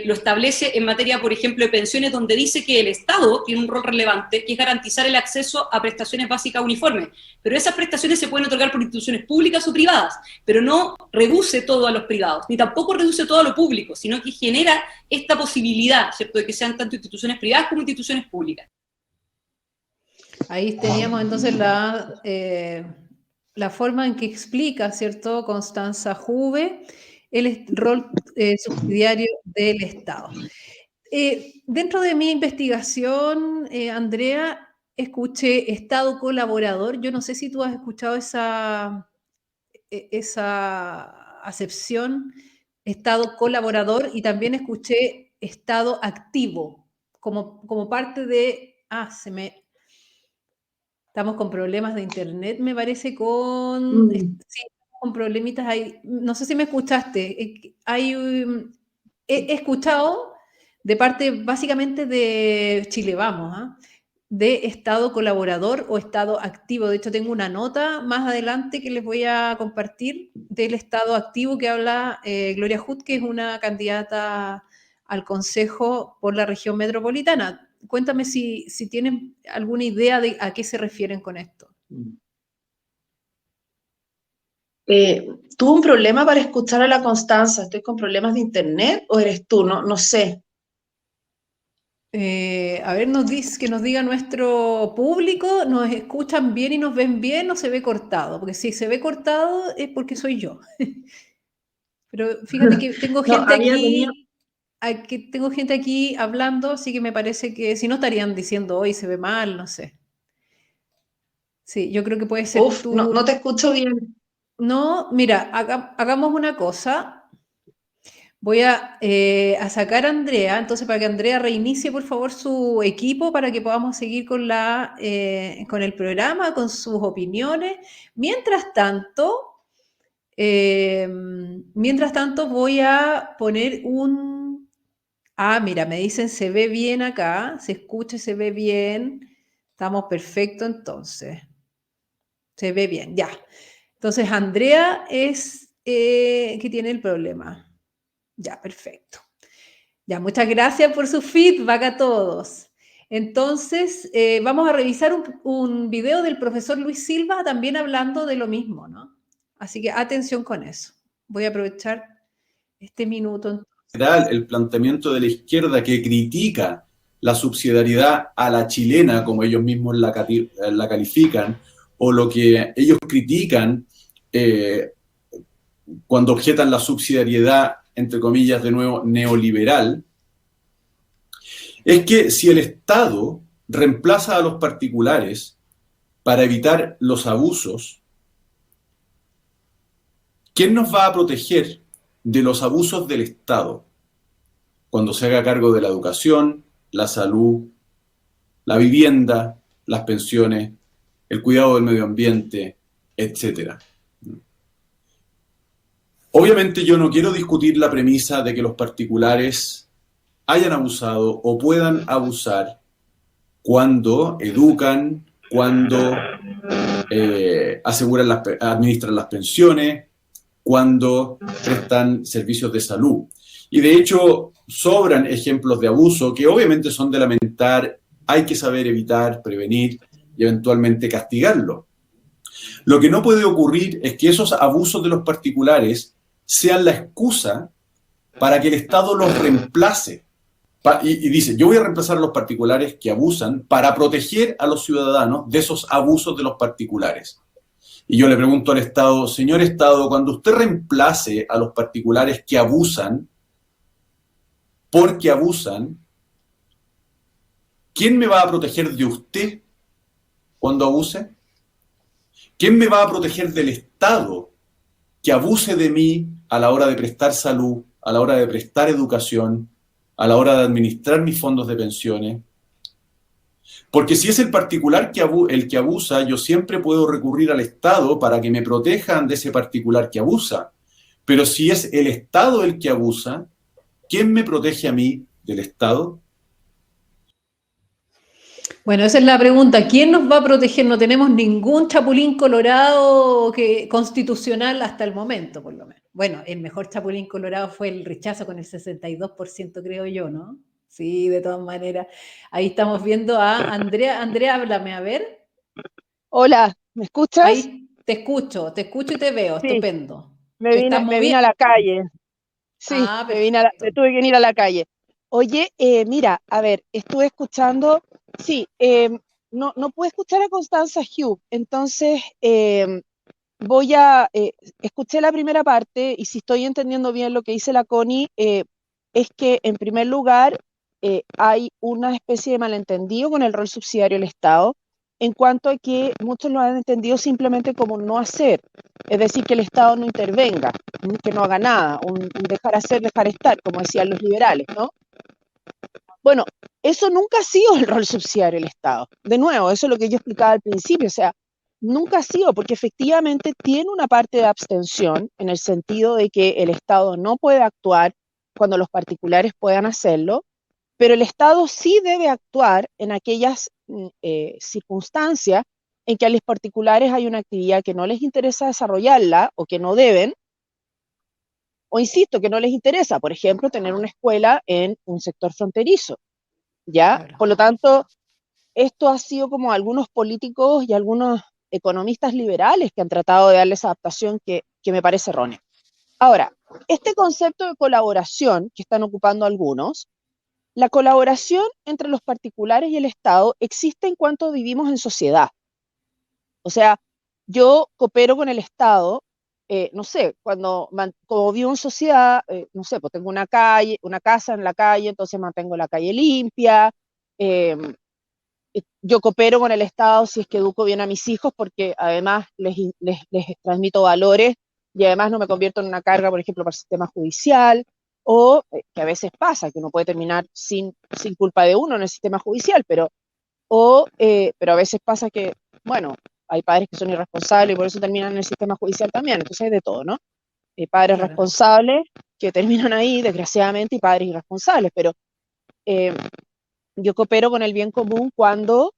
Lo establece en materia, por ejemplo, de pensiones, donde dice que el Estado tiene un rol relevante, que es garantizar el acceso a prestaciones básicas uniformes. Pero esas prestaciones se pueden otorgar por instituciones públicas o privadas, pero no reduce todo a los privados, ni tampoco reduce todo a lo público, sino que genera esta posibilidad, ¿cierto?, de que sean tanto instituciones privadas como instituciones públicas. Ahí teníamos entonces la forma en que explica, ¿cierto?, Constanza Juve, el rol subsidiario del Estado. Dentro de mi investigación, Andrea, escuché Estado colaborador. Yo no sé si tú has escuchado esa acepción, Estado colaborador, y también escuché Estado activo, como parte de... Estamos con problemas de internet, me parece, con... Sí, con problemitas ahí. No sé si me escuchaste. He escuchado de parte básicamente de Chile Vamos, ¿ah? De estado colaborador o estado activo. De hecho, tengo una nota más adelante que les voy a compartir del estado activo que habla Gloria Hood, que es una candidata al Consejo por la región metropolitana. Cuéntame si tienen alguna idea de a qué se refieren con esto. Tuve un problema para escuchar a la Constanza. ¿Estoy con problemas de internet o eres tú? No sé. A ver, que nos diga nuestro público, ¿nos escuchan bien y nos ven bien o se ve cortado? Porque si se ve cortado es porque soy yo. Pero fíjate que tengo No, gente había tenido... tengo gente aquí hablando, así que me parece que si no estarían diciendo hoy se ve mal, no sé. Sí, yo creo que puede ser Uf, no te escucho bien. No, mira, hagamos una cosa. Voy a sacar a Andrea, entonces para que Andrea reinicie por favor su equipo para que podamos seguir con con el programa, con sus opiniones. Mientras tanto voy a poner un... Ah, mira, me dicen se ve bien acá, se escucha y se ve bien. Estamos perfecto entonces. Se ve bien, ya. Entonces Andrea es que tiene el problema. Ya, perfecto. Ya, muchas gracias por su feedback a todos. Entonces, vamos a revisar un video del profesor Luis Silva también hablando de lo mismo, ¿no? Así que atención con eso. Voy a aprovechar este minuto. El planteamiento de la izquierda que critica la subsidiariedad a la chilena, como ellos mismos la califican, o lo que ellos critican cuando objetan la subsidiariedad, entre comillas, de nuevo, neoliberal, es que si el Estado reemplaza a los particulares para evitar los abusos, ¿quién nos va a proteger de los abusos del Estado cuando se haga cargo de la educación, la salud, la vivienda, las pensiones, el cuidado del medio ambiente, etcétera? Obviamente yo no quiero discutir la premisa de que los particulares hayan abusado o puedan abusar cuando educan, cuando administran las pensiones, cuando prestan servicios de salud. Y de hecho sobran ejemplos de abuso que obviamente son de lamentar, hay que saber evitar, prevenir y eventualmente castigarlo. Lo que no puede ocurrir es que esos abusos de los particulares sean la excusa para que el Estado los reemplace. Y dice, yo voy a reemplazar a los particulares que abusan para proteger a los ciudadanos de esos abusos de los particulares. Y yo le pregunto al Estado, señor Estado, cuando usted reemplace a los particulares que abusan, porque abusan, ¿quién me va a proteger de usted cuando abuse? ¿Quién me va a proteger del Estado que abuse de mí a la hora de prestar salud, a la hora de prestar educación, a la hora de administrar mis fondos de pensiones? Porque si es el particular el que abusa, yo siempre puedo recurrir al Estado para que me protejan de ese particular que abusa. Pero si es el Estado el que abusa, ¿quién me protege a mí del Estado? Bueno, esa es la pregunta. ¿Quién nos va a proteger? No tenemos ningún chapulín colorado constitucional hasta el momento, por lo menos. Bueno, el mejor chapulín colorado fue el rechazo con el 62%, creo yo, ¿no? Sí, de todas maneras. Ahí estamos viendo a Andrea. Andrea, háblame, a ver. Hola, ¿me escuchas? Ahí te escucho y te veo, Sí, estupendo. me vine a la calle. Sí, me tuve que ir a la calle. Oye, mira, a ver, estuve escuchando, sí, no pude escuchar a Constanza Hugh, entonces escuché la primera parte y si estoy entendiendo bien lo que dice la Connie, es que en primer lugar hay una especie de malentendido con el rol subsidiario del Estado, en cuanto a que muchos lo han entendido simplemente como no hacer, es decir, que el Estado no intervenga, que no haga nada, un dejar hacer, dejar estar, como decían los liberales, ¿no? Bueno, eso nunca ha sido el rol subsidiario del Estado. De nuevo, eso es lo que yo explicaba al principio, o sea, nunca ha sido, porque efectivamente tiene una parte de abstención en el sentido de que el Estado no puede actuar cuando los particulares puedan hacerlo, pero el Estado sí debe actuar en aquellas circunstancias en que a los particulares hay una actividad que no les interesa desarrollarla o que no deben, o insisto, que no les interesa, por ejemplo, tener una escuela en un sector fronterizo, ¿ya? Claro. Por lo tanto, esto ha sido como algunos políticos y algunos economistas liberales que han tratado de darle esa adaptación que me parece errónea. Ahora, este concepto de colaboración que están ocupando algunos, la colaboración entre los particulares y el Estado existe en cuanto vivimos en sociedad. O sea, yo coopero con el Estado, no sé, como vivo en sociedad, no sé, pues tengo una casa en la calle, entonces mantengo la calle limpia, yo coopero con el Estado si es que educo bien a mis hijos, porque además les transmito valores y además no me convierto en una carga, por ejemplo, para el sistema judicial, o que a veces pasa, que uno puede terminar sin culpa de uno en el sistema judicial, pero a veces pasa que, bueno, hay padres que son irresponsables y por eso terminan en el sistema judicial también, entonces hay de todo, ¿no? Padres Claro. responsables que terminan ahí, desgraciadamente, y padres irresponsables, pero yo coopero con el bien común cuando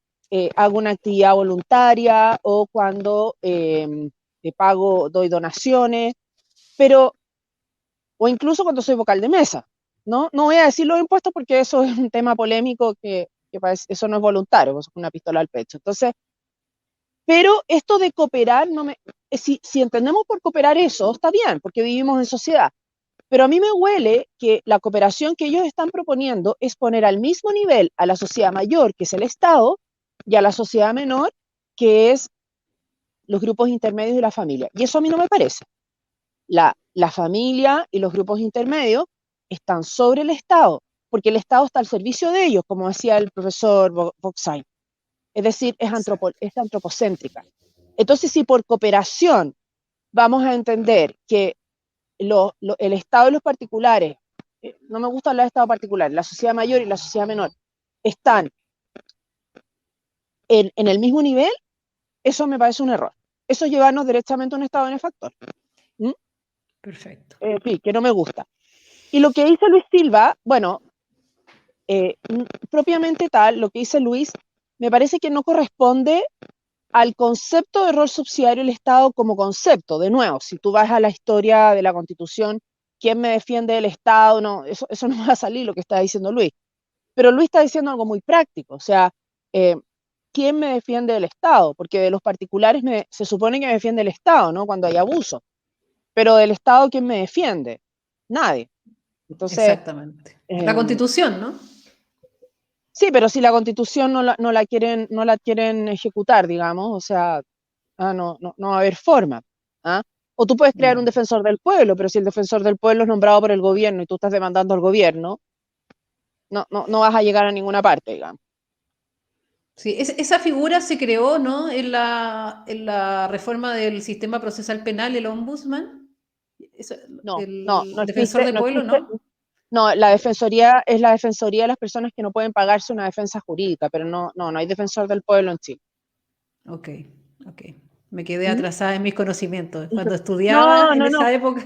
hago una actividad voluntaria o cuando doy donaciones, o incluso cuando soy vocal de mesa, ¿no? No voy a decir los impuestos porque eso es un tema polémico que parece, eso no es voluntario, es una pistola al pecho. Entonces, pero esto de cooperar, si entendemos por cooperar eso, está bien, porque vivimos en sociedad. Pero a mí me huele que la cooperación que ellos están proponiendo es poner al mismo nivel a la sociedad mayor, que es el Estado, y a la sociedad menor, que es los grupos intermedios y la familia. Y eso a mí no me parece. La familia y los grupos intermedios están sobre el Estado, porque el Estado está al servicio de ellos, como decía el profesor Boxheim. Es decir, es antropocéntrica. Entonces, si por cooperación vamos a entender que el Estado y los particulares, no me gusta hablar de Estado particular, la sociedad mayor y la sociedad menor, están en el mismo nivel, eso me parece un error. Eso es llevarnos directamente a un Estado benefactor. Perfecto. Sí, que no me gusta. Y lo que dice Luis Silva, bueno, propiamente tal, lo que dice Luis, me parece que no corresponde al concepto de rol subsidiario del Estado como concepto. De nuevo, si tú vas a la historia de la Constitución, ¿quién me defiende del Estado? No, eso no va a salir lo que está diciendo Luis. Pero Luis está diciendo algo muy práctico, o sea, ¿quién me defiende del Estado? Porque de los particulares se supone que me defiende el Estado, ¿no? Cuando hay abuso. Pero del Estado, ¿quién me defiende? Nadie. Entonces, exactamente. La Constitución, ¿no? Sí, pero si la Constitución no la quieren ejecutar, digamos, o sea, no va a haber forma. ¿Ah? O tú puedes crear un defensor del pueblo, pero si el defensor del pueblo es nombrado por el gobierno y tú estás demandando al gobierno, no vas a llegar a ninguna parte, digamos. Sí, esa figura se creó, ¿no? En la reforma del sistema procesal penal, el ombudsman. El defensor del pueblo, ¿no? No, la defensoría es la defensoría de las personas que no pueden pagarse una defensa jurídica, pero no hay defensor del pueblo en Chile. Ok. Me quedé atrasada en mis conocimientos. Cuando estudiaba en esa época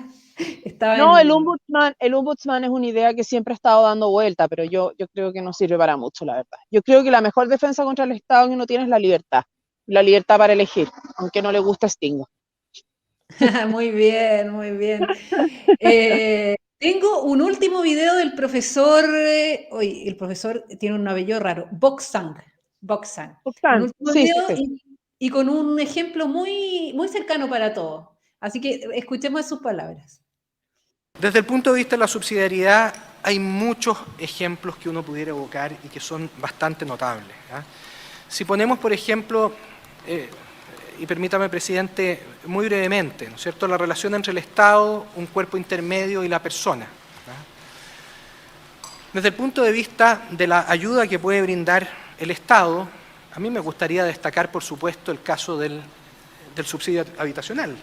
estaba el ombudsman es una idea que siempre ha estado dando vuelta, pero yo creo que no sirve para mucho, la verdad. Yo creo que la mejor defensa contra el Estado que uno tiene es la libertad para elegir, aunque no le gusta Sting. Muy bien, muy bien. Tengo un último video del profesor, el profesor tiene un apellido raro, Boxang. Un último video sí. Y con un ejemplo muy, muy cercano para todos. Así que escuchemos sus palabras. Desde el punto de vista de la subsidiariedad, hay muchos ejemplos que uno pudiera evocar y que son bastante notables. Si ponemos, por ejemplo, y permítame, presidente, muy brevemente, ¿no es cierto?, la relación entre el Estado, un cuerpo intermedio y la persona. Desde el punto de vista de la ayuda que puede brindar el Estado, a mí me gustaría destacar, por supuesto, el caso del subsidio habitacional,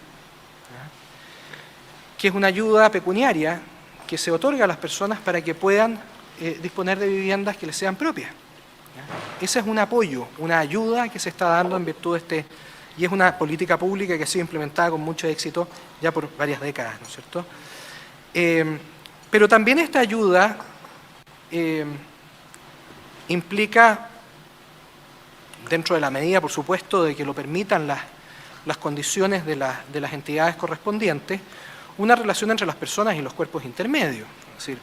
que es una ayuda pecuniaria que se otorga a las personas para que puedan disponer de viviendas que les sean propias. ¿Ya? Ese es un apoyo, una ayuda que se está dando en virtud de y es una política pública que ha sido implementada con mucho éxito ya por varias décadas, ¿no es cierto? Pero también esta ayuda implica, dentro de la medida, por supuesto, de que lo permitan las condiciones de las entidades correspondientes, una relación entre las personas y los cuerpos intermedios. Es decir,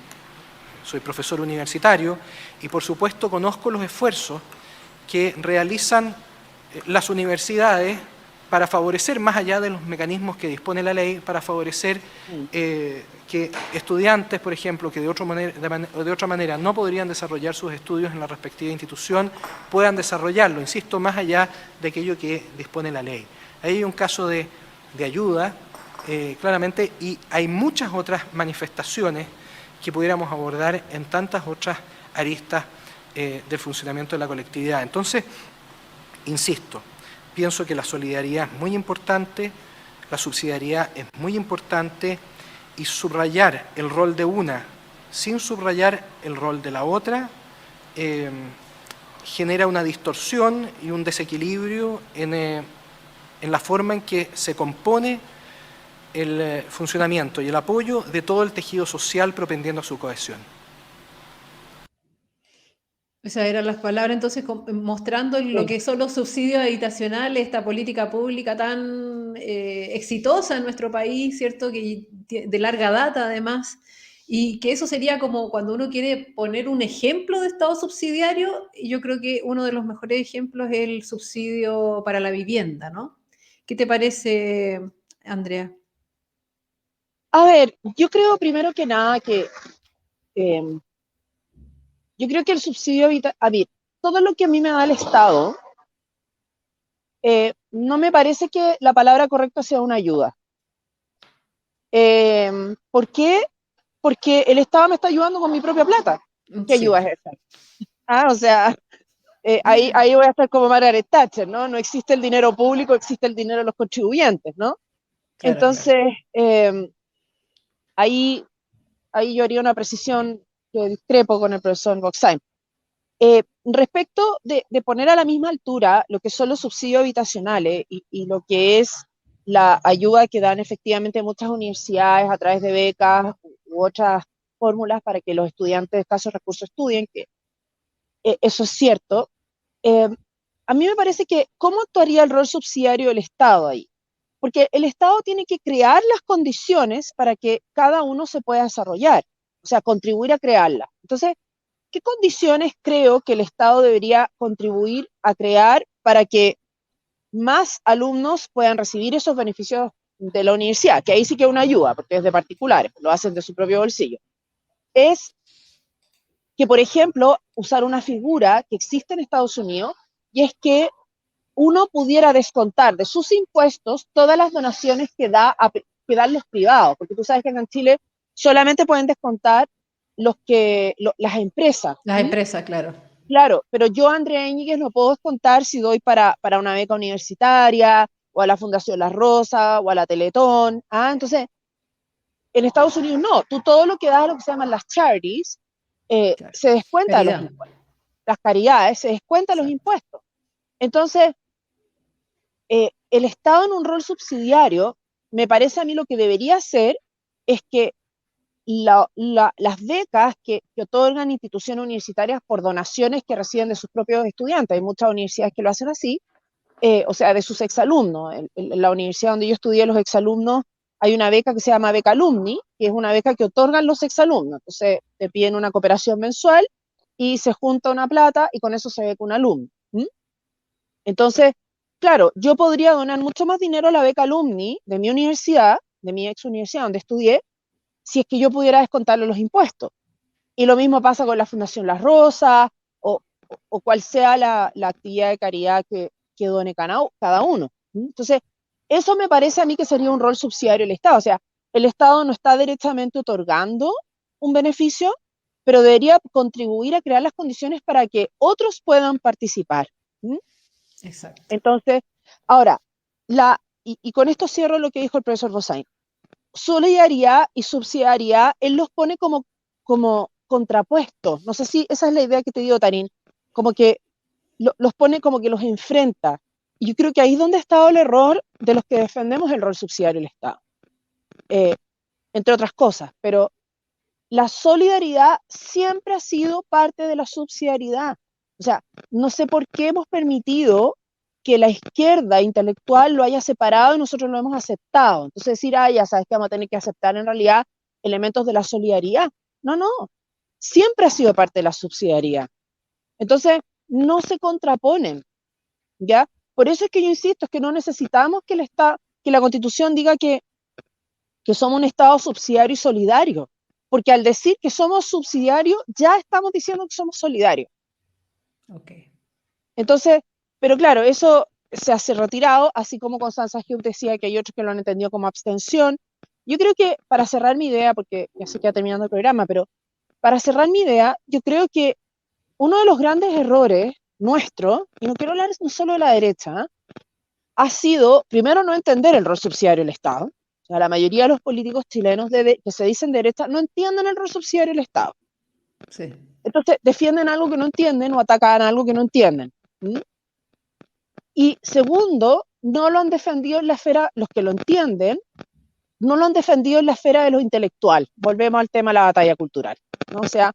soy profesor universitario y, por supuesto, conozco los esfuerzos que realizan las universidades para favorecer, más allá de los mecanismos que dispone la ley, para favorecer que estudiantes, por ejemplo, que de otra manera no podrían desarrollar sus estudios en la respectiva institución, puedan desarrollarlo, insisto, más allá de aquello que dispone la ley. Ahí hay un caso de ayuda, claramente, y hay muchas otras manifestaciones que pudiéramos abordar en tantas otras aristas del funcionamiento de la colectividad. Entonces, insisto, pienso que la solidaridad es muy importante, la subsidiariedad es muy importante, y subrayar el rol de una sin subrayar el rol de la otra genera una distorsión y un desequilibrio en la forma en que se compone el funcionamiento y el apoyo de todo el tejido social propendiendo a su cohesión. Esas eran las palabras, entonces, mostrando lo que son los subsidios habitacionales, esta política pública tan exitosa en nuestro país, ¿cierto? Que de larga data, además, y que eso sería como cuando uno quiere poner un ejemplo de Estado subsidiario, yo creo que uno de los mejores ejemplos es el subsidio para la vivienda, ¿no? ¿Qué te parece, Andrea? A ver, yo creo primero que nada que yo creo que el subsidio habitacional, todo lo que a mí me da el Estado, no me parece que la palabra correcta sea una ayuda. ¿Por qué? Porque el Estado me está ayudando con mi propia plata. ¿Qué ayuda es esa? O sea, ahí voy a estar como Margaret Thatcher, ¿no? No existe el dinero público, existe el dinero de los contribuyentes, ¿no? Claro, entonces, claro. Ahí yo haría una precisión que discrepo con el profesor Boxheim. Respecto de poner a la misma altura lo que son los subsidios habitacionales y lo que es la ayuda que dan efectivamente muchas universidades a través de becas u otras fórmulas para que los estudiantes de escasos recursos estudien, que eso es cierto. A mí me parece que ¿cómo actuaría el rol subsidiario del Estado ahí? Porque el Estado tiene que crear las condiciones para que cada uno se pueda desarrollar, o sea, contribuir a crearlas. Entonces, ¿qué condiciones creo que el Estado debería contribuir a crear para que más alumnos puedan recibir esos beneficios de la universidad? Que ahí sí que es una ayuda, porque es de particulares, lo hacen de su propio bolsillo. Es que, por ejemplo, usar una figura que existe en Estados Unidos, y es que uno pudiera descontar de sus impuestos todas las donaciones que dan los privados, porque tú sabes que en Chile solamente pueden descontar las empresas. Las empresas, claro. Claro, pero yo, Andrea Íñiguez, no puedo descontar si doy para una beca universitaria, o a la Fundación Las Rosas, o a la Teletón. Entonces, en Estados Unidos no, tú todo lo que das a lo que se llaman las charities, claro, se descuenta de los impuestos. Las caridades, se descuentan los impuestos. Entonces, el Estado en un rol subsidiario, me parece a mí lo que debería hacer es que las becas que otorgan instituciones universitarias por donaciones que reciben de sus propios estudiantes, hay muchas universidades que lo hacen así, o sea, de sus exalumnos. En la universidad donde yo estudié, los exalumnos, hay una beca que se llama Beca Alumni, que es una beca que otorgan los exalumnos. Entonces, te piden una cooperación mensual y se junta una plata y con eso se beca un alumno. Entonces, claro, yo podría donar mucho más dinero a la beca Alumni de mi universidad, de mi ex universidad donde estudié, si es que yo pudiera descontarle los impuestos. Y lo mismo pasa con la Fundación Las Rosas, o cual sea la actividad de caridad que done cada uno. Entonces, eso me parece a mí que sería un rol subsidiario del Estado. O sea, el Estado no está derechamente otorgando un beneficio, pero debería contribuir a crear las condiciones para que otros puedan participar. Exacto. Entonces, ahora, y con esto cierro lo que dijo el profesor Bosain. Solidaridad y subsidiariedad, él los pone como contrapuestos. No sé si esa es la idea que te dio, Tarín, como que los pone, como que los enfrenta. Y yo creo que ahí es donde ha estado el error de los que defendemos el rol subsidiario del Estado, entre otras cosas, pero la solidaridad siempre ha sido parte de la subsidiariedad. O sea, no sé por qué hemos permitido que la izquierda intelectual lo haya separado y nosotros lo hemos aceptado. Entonces decir, ya sabes que vamos a tener que aceptar en realidad elementos de la solidaridad. No, siempre ha sido parte de la subsidiariedad. Entonces, no se contraponen, ¿ya? Por eso es que yo insisto, es que no necesitamos que la Constitución diga que somos un Estado subsidiario y solidario, porque al decir que somos subsidiarios, ya estamos diciendo que somos solidarios. Okay. Entonces, pero claro, eso se hace retirado, así como Constanza Hugh decía que hay otros que lo han entendido como abstención. Yo creo que, para cerrar mi idea, porque ya se queda terminando el programa, pero para cerrar mi idea, yo creo que uno de los grandes errores nuestro, y no quiero hablar no solo de la derecha, ha sido, primero, no entender el rol subsidiario del Estado. O sea, la mayoría de los políticos chilenos que se dicen derecha no entienden el rol subsidiario del Estado. Sí. Entonces, defienden algo que no entienden o atacan algo que no entienden. ¿Mm? Y segundo, no lo han defendido en la esfera, los que lo entienden, no lo han defendido en la esfera de lo intelectual. Volvemos al tema de la batalla cultural, ¿no? O sea,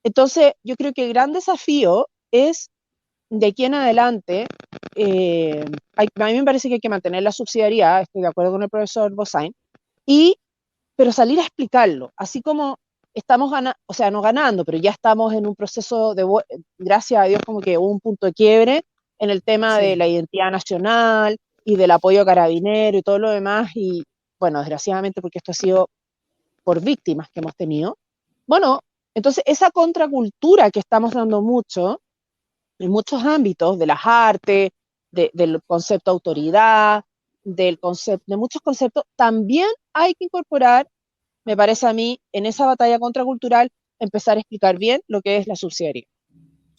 entonces yo creo que el gran desafío es, de aquí en adelante, a mí me parece que hay que mantener la subsidiariedad, estoy de acuerdo con el profesor Bosain, pero salir a explicarlo, así como estamos ganando, o sea, no ganando, pero ya estamos en un proceso gracias a Dios, como que hubo un punto de quiebre en el tema de la identidad nacional y del apoyo a Carabineros y todo lo demás, y bueno, desgraciadamente, porque esto ha sido por víctimas que hemos tenido. Bueno, entonces esa contracultura que estamos dando mucho, en muchos ámbitos, de las artes, del concepto de autoridad, de muchos conceptos, también hay que incorporar, me parece a mí, en esa batalla contracultural, empezar a explicar bien lo que es la subsidiariedad.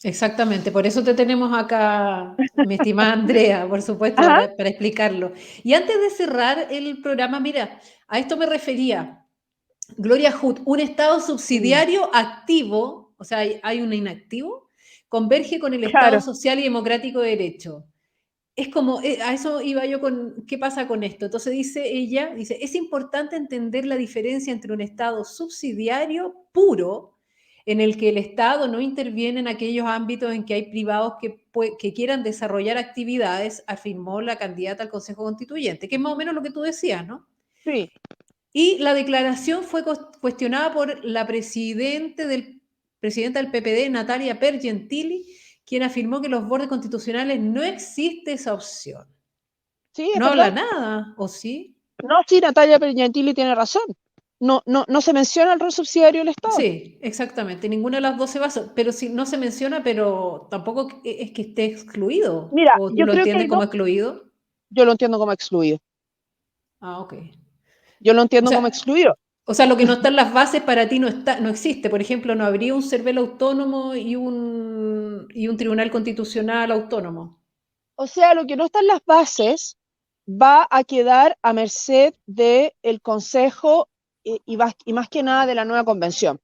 Exactamente, por eso te tenemos acá, mi estimada Andrea, por supuesto, para explicarlo. Y antes de cerrar el programa, mira, a esto me refería. Gloria Hood, un Estado subsidiario activo, o sea, hay un inactivo, converge con el Estado social y democrático de derecho. Es como, a eso iba yo con, ¿qué pasa con esto? Entonces dice, es importante entender la diferencia entre un Estado subsidiario puro, en el que el Estado no interviene en aquellos ámbitos en que hay privados que quieran desarrollar actividades, afirmó la candidata al Consejo Constituyente, que es más o menos lo que tú decías, ¿no? Sí. Y la declaración fue cuestionada por la presidenta del PPD, Natalia Pergentili, quien afirmó que los bordes constitucionales no existe esa opción. Sí, no habla nada, ¿o sí? No, sí, Natalia Pergentili tiene razón. No se menciona el rol subsidiario del Estado. Sí, exactamente. Ninguna de las dos se basa, pero sí, no se menciona, pero tampoco es que esté excluido. Mira, ¿O tú yo lo creo entiendes que como excluido? Yo lo entiendo como excluido. Ah, ok. Yo lo entiendo como excluido. O sea, lo que no está en las bases para ti no existe. Por ejemplo, no habría un CERVEL autónomo y un tribunal constitucional autónomo. O sea, lo que no está en las bases va a quedar a merced del Consejo y más que nada de la nueva convención.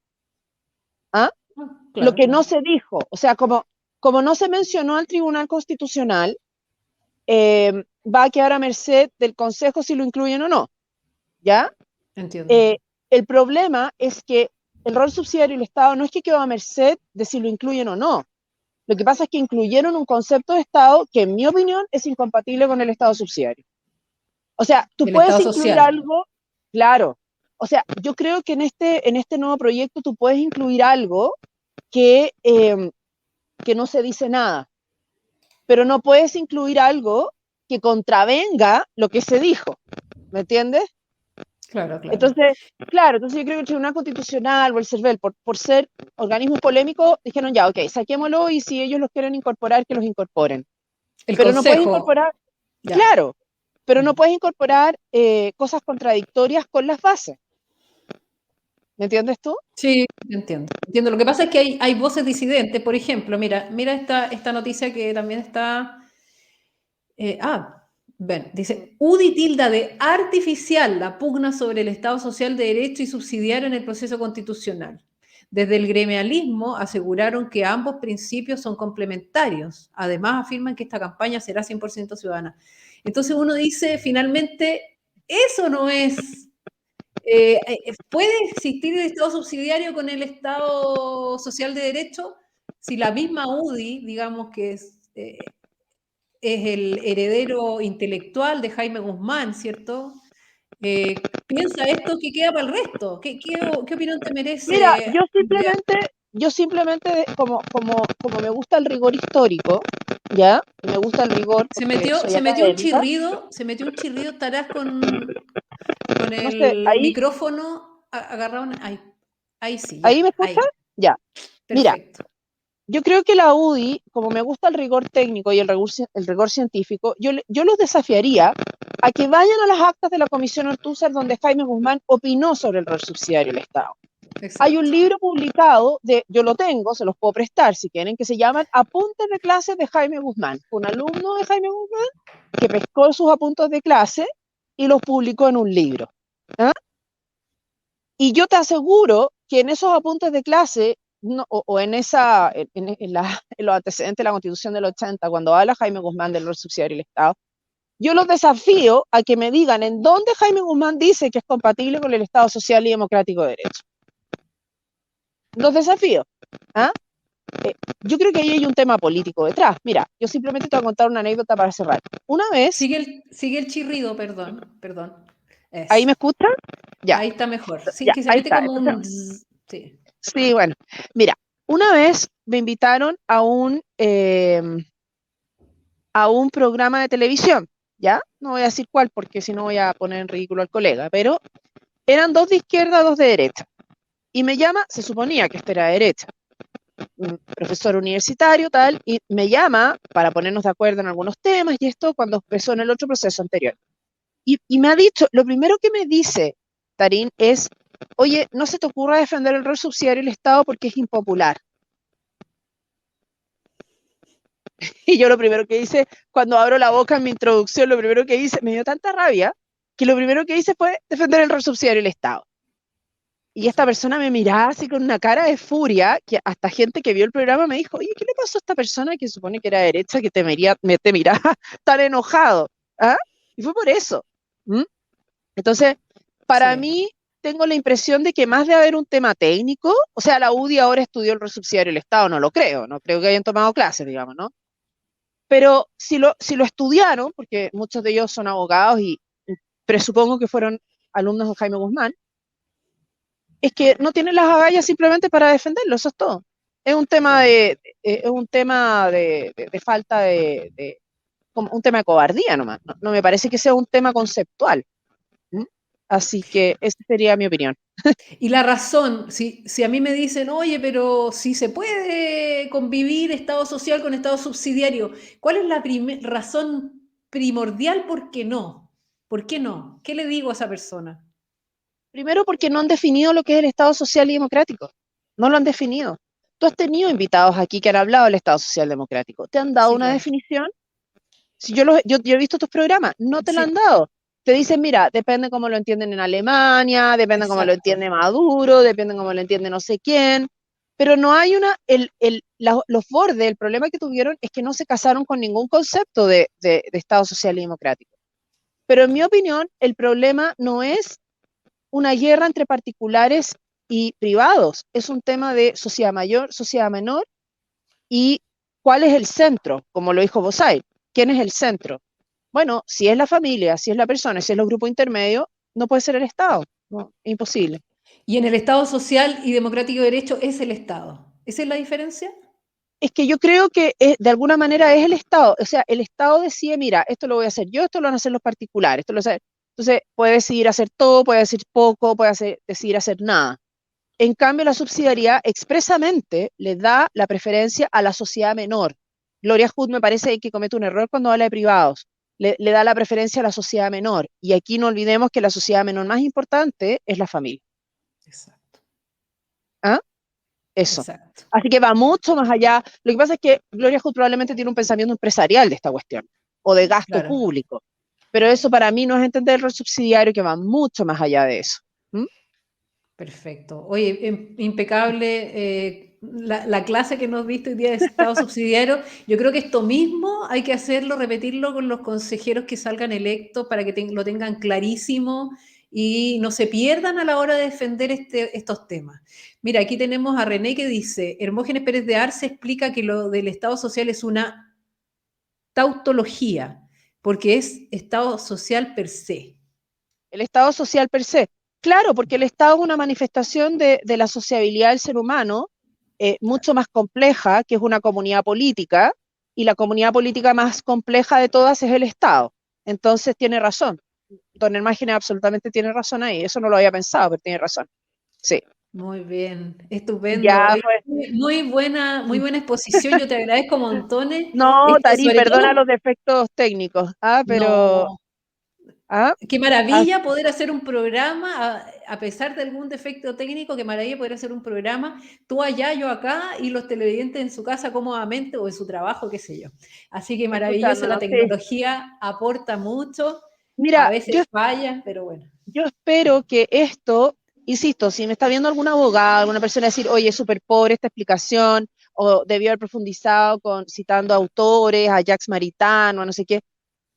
¿Ah? Claro, lo que no se dijo, o sea, como no se mencionó al Tribunal Constitucional, va a quedar a merced del Consejo si lo incluyen o no. ¿Ya? Entiendo. El problema es que el rol subsidiario del Estado no es que quedó a merced de si lo incluyen o no. Lo que pasa es que incluyeron un concepto de Estado que, en mi opinión, es incompatible con el Estado subsidiario. O sea, tú puedes incluir algo, claro. O sea, yo creo que en este nuevo proyecto tú puedes incluir algo que no se dice nada, pero no puedes incluir algo que contravenga lo que se dijo. ¿Me entiendes? Claro. Entonces yo creo que el Tribunal Constitucional o el CERVEL, por ser organismos polémicos, dijeron ya, ok, saquémoslo y si ellos los quieren incorporar, que los incorporen. Pero no puedes incorporar, claro, pero no puedes incorporar cosas contradictorias con las bases. ¿Me entiendes tú? Sí, entiendo. Lo que pasa es que hay voces disidentes. Por ejemplo, mira esta noticia que también está... dice, UDI tilda de artificial la pugna sobre el Estado social de derecho y subsidiario en el proceso constitucional. Desde el gremialismo aseguraron que ambos principios son complementarios. Además, afirman que esta campaña será 100% ciudadana. Entonces uno dice, finalmente, eso no es... ¿puede existir el Estado subsidiario con el Estado social de derecho? Si la misma UDI, digamos que es el heredero intelectual de Jaime Guzmán, ¿cierto? Piensa esto que queda para el resto. ¿Qué opinión te merece? Mira, yo simplemente como me gusta el rigor histórico, ¿ya? Me gusta el rigor Se porque soy metió un académica. chirrido, estarás con No sé, el ahí micrófono agarrado. Ahí sí, ¿ahí ya, me ahí. escuchas? Ya. Mira, Perfecto. yo creo que la UDI, como me gusta el rigor técnico y el rigor científico, yo los desafiaría a que vayan a las actas de la Comisión Ortúzar donde Jaime Guzmán opinó sobre el rol subsidiario del Estado. Exacto. Hay un libro publicado, yo lo tengo, se los puedo prestar si quieren, que se llaman Apuntes de clase de Jaime Guzmán. Un alumno de Jaime Guzmán que pescó sus apuntes de clase y los publicó en un libro. ¿Ah? Y yo te aseguro que en esos apuntes de clase, no, o en los antecedentes de la Constitución del 80, cuando habla Jaime Guzmán del rol subsidiario del Estado, yo los desafío a que me digan en dónde Jaime Guzmán dice que es compatible con el Estado social y democrático de derecho. Los desafío. ¿Ah? Yo creo que ahí hay un tema político detrás. Mira, yo simplemente te voy a contar una anécdota para cerrar. Una vez... Sigue el chirrido, perdón. ¿Ahí me escuchan? Ya. Ahí está mejor. Sí, Ya, que se ahí mete está. como un... Sí. Sí, bueno. Mira, una vez me invitaron a un programa de televisión, ¿ya? No voy a decir cuál porque si no voy a poner en ridículo al colega, pero eran 2 de izquierda, 2 de derecha. Y me llama, se suponía que este era de derecha, un profesor universitario, tal, y me llama para ponernos de acuerdo en algunos temas y esto cuando empezó en el otro proceso anterior. Y me ha dicho, lo primero que me dice Tarín es, oye, no se te ocurra defender el rol subsidiario del Estado porque es impopular. Y yo lo primero que hice, cuando abro la boca en mi introducción, lo primero que hice, me dio tanta rabia, que lo primero que hice fue defender el rol subsidiario del Estado. Y esta persona me miraba así con una cara de furia, que hasta gente que vio el programa me dijo, oye, ¿qué le pasó a esta persona que supone que era derecha, que te miraba tan enojado? ¿Ah? Y fue por eso. ¿Mm? Entonces, para mí, tengo la impresión de que más de haber un tema técnico, o sea, la UDI ahora estudió el rol subsidiario del Estado, no creo que hayan tomado clases, digamos, ¿no? Pero si lo estudiaron, porque muchos de ellos son abogados y presupongo que fueron alumnos de Jaime Guzmán, es que no tienen las agallas simplemente para defenderlo, eso es todo. Es un tema de falta como un tema de cobardía nomás. No me parece que sea un tema conceptual. ¿Mm? Así que esa sería mi opinión. Y la razón, si a mí me dicen, oye, pero si se puede convivir Estado social con Estado subsidiario, ¿cuál es la razón primordial por qué no? ¿Por qué no? ¿Qué le digo a esa persona? Primero porque no han definido lo que es el Estado social y democrático. No lo han definido. Tú has tenido invitados aquí que han hablado del Estado social democrático. ¿Te han dado una definición? Si yo he visto tus programas, no te la han dado. Te dicen, mira, depende cómo lo entienden en Alemania, depende cómo lo entiende Maduro, depende cómo lo entiende no sé quién, pero no hay los bordes, el problema que tuvieron es que no se casaron con ningún concepto de Estado social y democrático. Pero en mi opinión, el problema no es una guerra entre particulares y privados, es un tema de sociedad mayor, sociedad menor, y cuál es el centro, como lo dijo Bosay. ¿Quién es el centro? Bueno, si es la familia, si es la persona, si es los grupos intermedios, no puede ser el Estado. No, imposible. Y en el Estado social y democrático de derecho es el Estado. ¿Esa es la diferencia? Es que yo creo que de alguna manera es el Estado. O sea, el Estado decide, mira, esto lo voy a hacer yo, esto lo van a hacer los particulares. Entonces, puede decidir hacer todo, puede decir poco, puede decidir hacer nada. En cambio, la subsidiariedad expresamente le da la preferencia a la sociedad menor. Gloria Hood me parece que comete un error cuando habla de privados. Le da la preferencia a la sociedad menor. Y aquí no olvidemos que la sociedad menor más importante es la familia. Exacto. ¿Ah? Eso. Exacto. Así que va mucho más allá. Lo que pasa es que Gloria Hood probablemente tiene un pensamiento empresarial de esta cuestión, o de gasto público. Pero eso para mí no es entender el rol subsidiario, que va mucho más allá de eso. ¿Mm? Perfecto. Oye, impecable la clase que nos diste hoy día de Estado subsidiario. Yo creo que esto mismo hay que hacerlo, repetirlo con los consejeros que salgan electos para que lo tengan clarísimo y no se pierdan a la hora de defender estos temas. Mira, aquí tenemos a René que dice, Hermógenes Pérez de Arce explica que lo del Estado social es una tautología, porque es Estado social per se. El Estado social per se. Claro, porque el Estado es una manifestación de la sociabilidad del ser humano, mucho más compleja, que es una comunidad política, y la comunidad política más compleja de todas es el Estado. Entonces tiene razón. Don Hermógenes absolutamente tiene razón ahí. Eso no lo había pensado, pero tiene razón. Sí. Muy bien, estupendo. Ya fue. Muy buena exposición. Yo te agradezco montones. No, Tarí, Sobre perdona todo, los defectos técnicos. Pero no, ¿ah? qué maravilla poder hacer un programa, a pesar de algún defecto técnico, qué maravilla poder hacer un programa, tú allá, yo acá, y los televidentes en su casa cómodamente o en su trabajo, qué sé yo. Así que maravilloso, la Escuchándonos, sí. tecnología aporta mucho, a Mira, veces falla, pero bueno. yo espero que esto, insisto, si me está viendo algún abogado, alguna persona decir, oye, es súper pobre esta explicación, o debió haber profundizado citando autores, a Jacques Maritain, o no sé qué.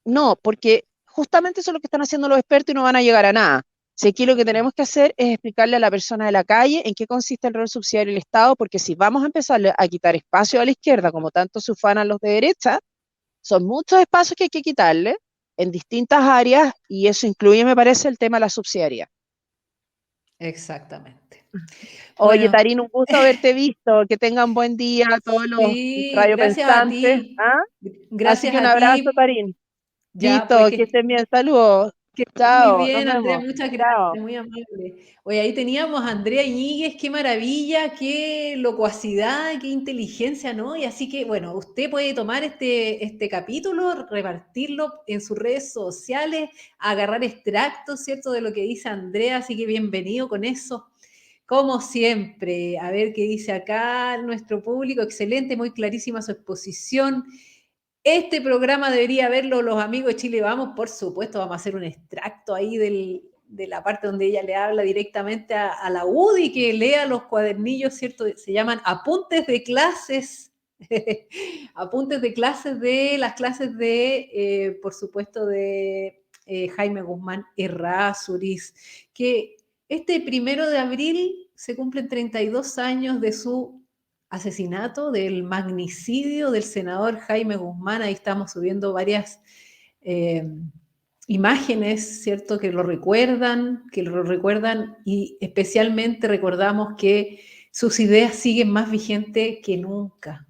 No, porque justamente eso es lo que están haciendo los expertos y no van a llegar a nada. Si aquí lo que tenemos que hacer es explicarle a la persona de la calle en qué consiste el rol subsidiario del Estado, porque si vamos a empezar a quitar espacio a la izquierda, como tanto se ufanan los de derecha, son muchos espacios que hay que quitarle en distintas áreas y eso incluye, me parece, el tema de la subsidiariedad. Exactamente. Oye, Bueno, Tarín, un gusto haberte visto. Que tengan buen día a todos los sí, gracias a radiopensantes. ti. ¿Ah? Así Gracias que un a abrazo, ti. Tarín. Ya, Listo, pues que estén bien. Saludos. que estés muy Chao, nos bien, Andrea, vemos. muchas Chao. gracias, muy amable. Oye, ahí teníamos a Andrea Iñiguez, qué maravilla, qué locuacidad, qué inteligencia, ¿no? Y así que, bueno, usted puede tomar este capítulo, repartirlo en sus redes sociales, agarrar extractos, ¿cierto?, de lo que dice Andrea, así que bienvenido con eso. Como siempre, a ver qué dice acá nuestro público, excelente, muy clarísima su exposición. Este programa debería verlo los amigos de Chile Vamos, por supuesto, vamos a hacer un extracto ahí de la parte donde ella le habla directamente a la UDI, que lea los cuadernillos, ¿cierto? Se llaman apuntes de clases, apuntes de clases de las clases de, por supuesto, de Jaime Guzmán Errázuriz, que este 1 de abril se cumplen 32 años de su asesinato, del magnicidio del senador Jaime Guzmán. Ahí estamos subiendo varias imágenes, ¿cierto?, que lo recuerdan y especialmente recordamos que sus ideas siguen más vigentes que nunca.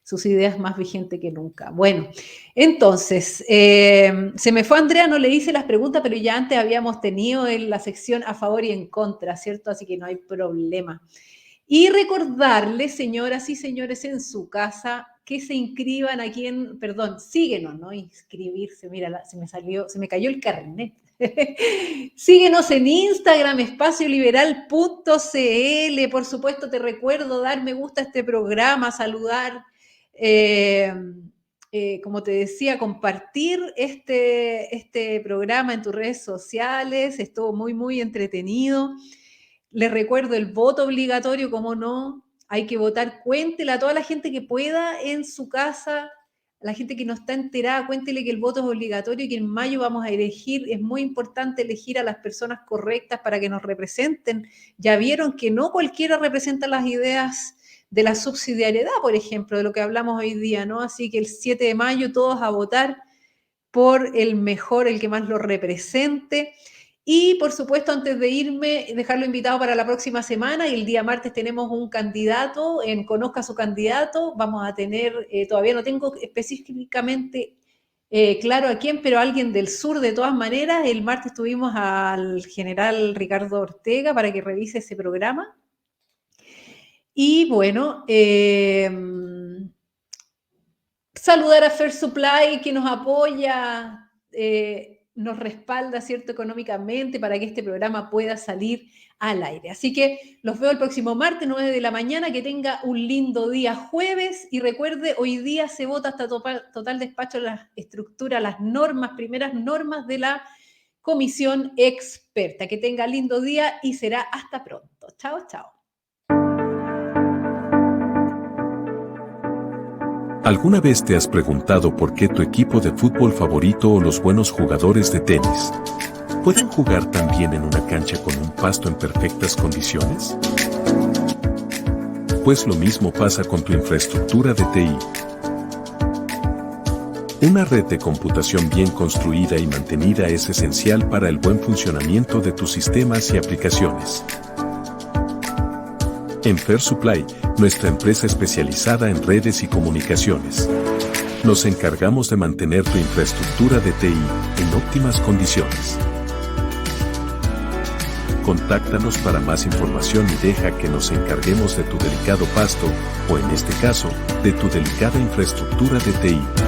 Sus ideas más vigentes que nunca. Bueno, entonces, se me fue Andrea, no le hice las preguntas, pero ya antes habíamos tenido en la sección a favor y en contra, ¿cierto? Así que no hay problema. Y recordarles, señoras y señores, en su casa, que se inscriban aquí síguenos, ¿no? Inscribirse, mira, se me cayó el carnet. Síguenos en Instagram, espacioliberal.cl. Por supuesto, te recuerdo dar me gusta a este programa, saludar, como te decía, compartir este programa en tus redes sociales. Estuvo muy, muy entretenido. Les recuerdo el voto obligatorio, como no, hay que votar, cuéntele a toda la gente que pueda en su casa, la gente que no está enterada, cuéntele que el voto es obligatorio y que en mayo vamos a elegir, es muy importante elegir a las personas correctas para que nos representen. Ya vieron que no cualquiera representa las ideas de la subsidiariedad, por ejemplo, de lo que hablamos hoy día, ¿no? Así que el 7 de mayo todos a votar por el mejor, el que más lo represente. Y, por supuesto, antes de irme, dejarlo invitado para la próxima semana. Y el día martes tenemos un candidato en Conozca a su candidato. Vamos a tener, todavía no tengo específicamente claro a quién, pero alguien del sur de todas maneras. El martes tuvimos al general Ricardo Ortega para que revise ese programa. Y bueno, saludar a Fair Supply, que nos apoya, nos respalda, ¿cierto?, económicamente para que este programa pueda salir al aire. Así que los veo el próximo martes, 9 de la mañana. Que tenga un lindo día jueves. Y recuerde, hoy día se vota hasta total despacho las estructuras, las normas, primeras normas de la comisión experta. Que tenga lindo día y será hasta pronto. Chao, chao. ¿Alguna vez te has preguntado por qué tu equipo de fútbol favorito o los buenos jugadores de tenis pueden jugar tan bien en una cancha con un pasto en perfectas condiciones? Pues lo mismo pasa con tu infraestructura de TI. Una red de computación bien construida y mantenida es esencial para el buen funcionamiento de tus sistemas y aplicaciones. En Fair Supply, nuestra empresa especializada en redes y comunicaciones, nos encargamos de mantener tu infraestructura de TI en óptimas condiciones. Contáctanos para más información y deja que nos encarguemos de tu delicado pasto, o en este caso, de tu delicada infraestructura de TI.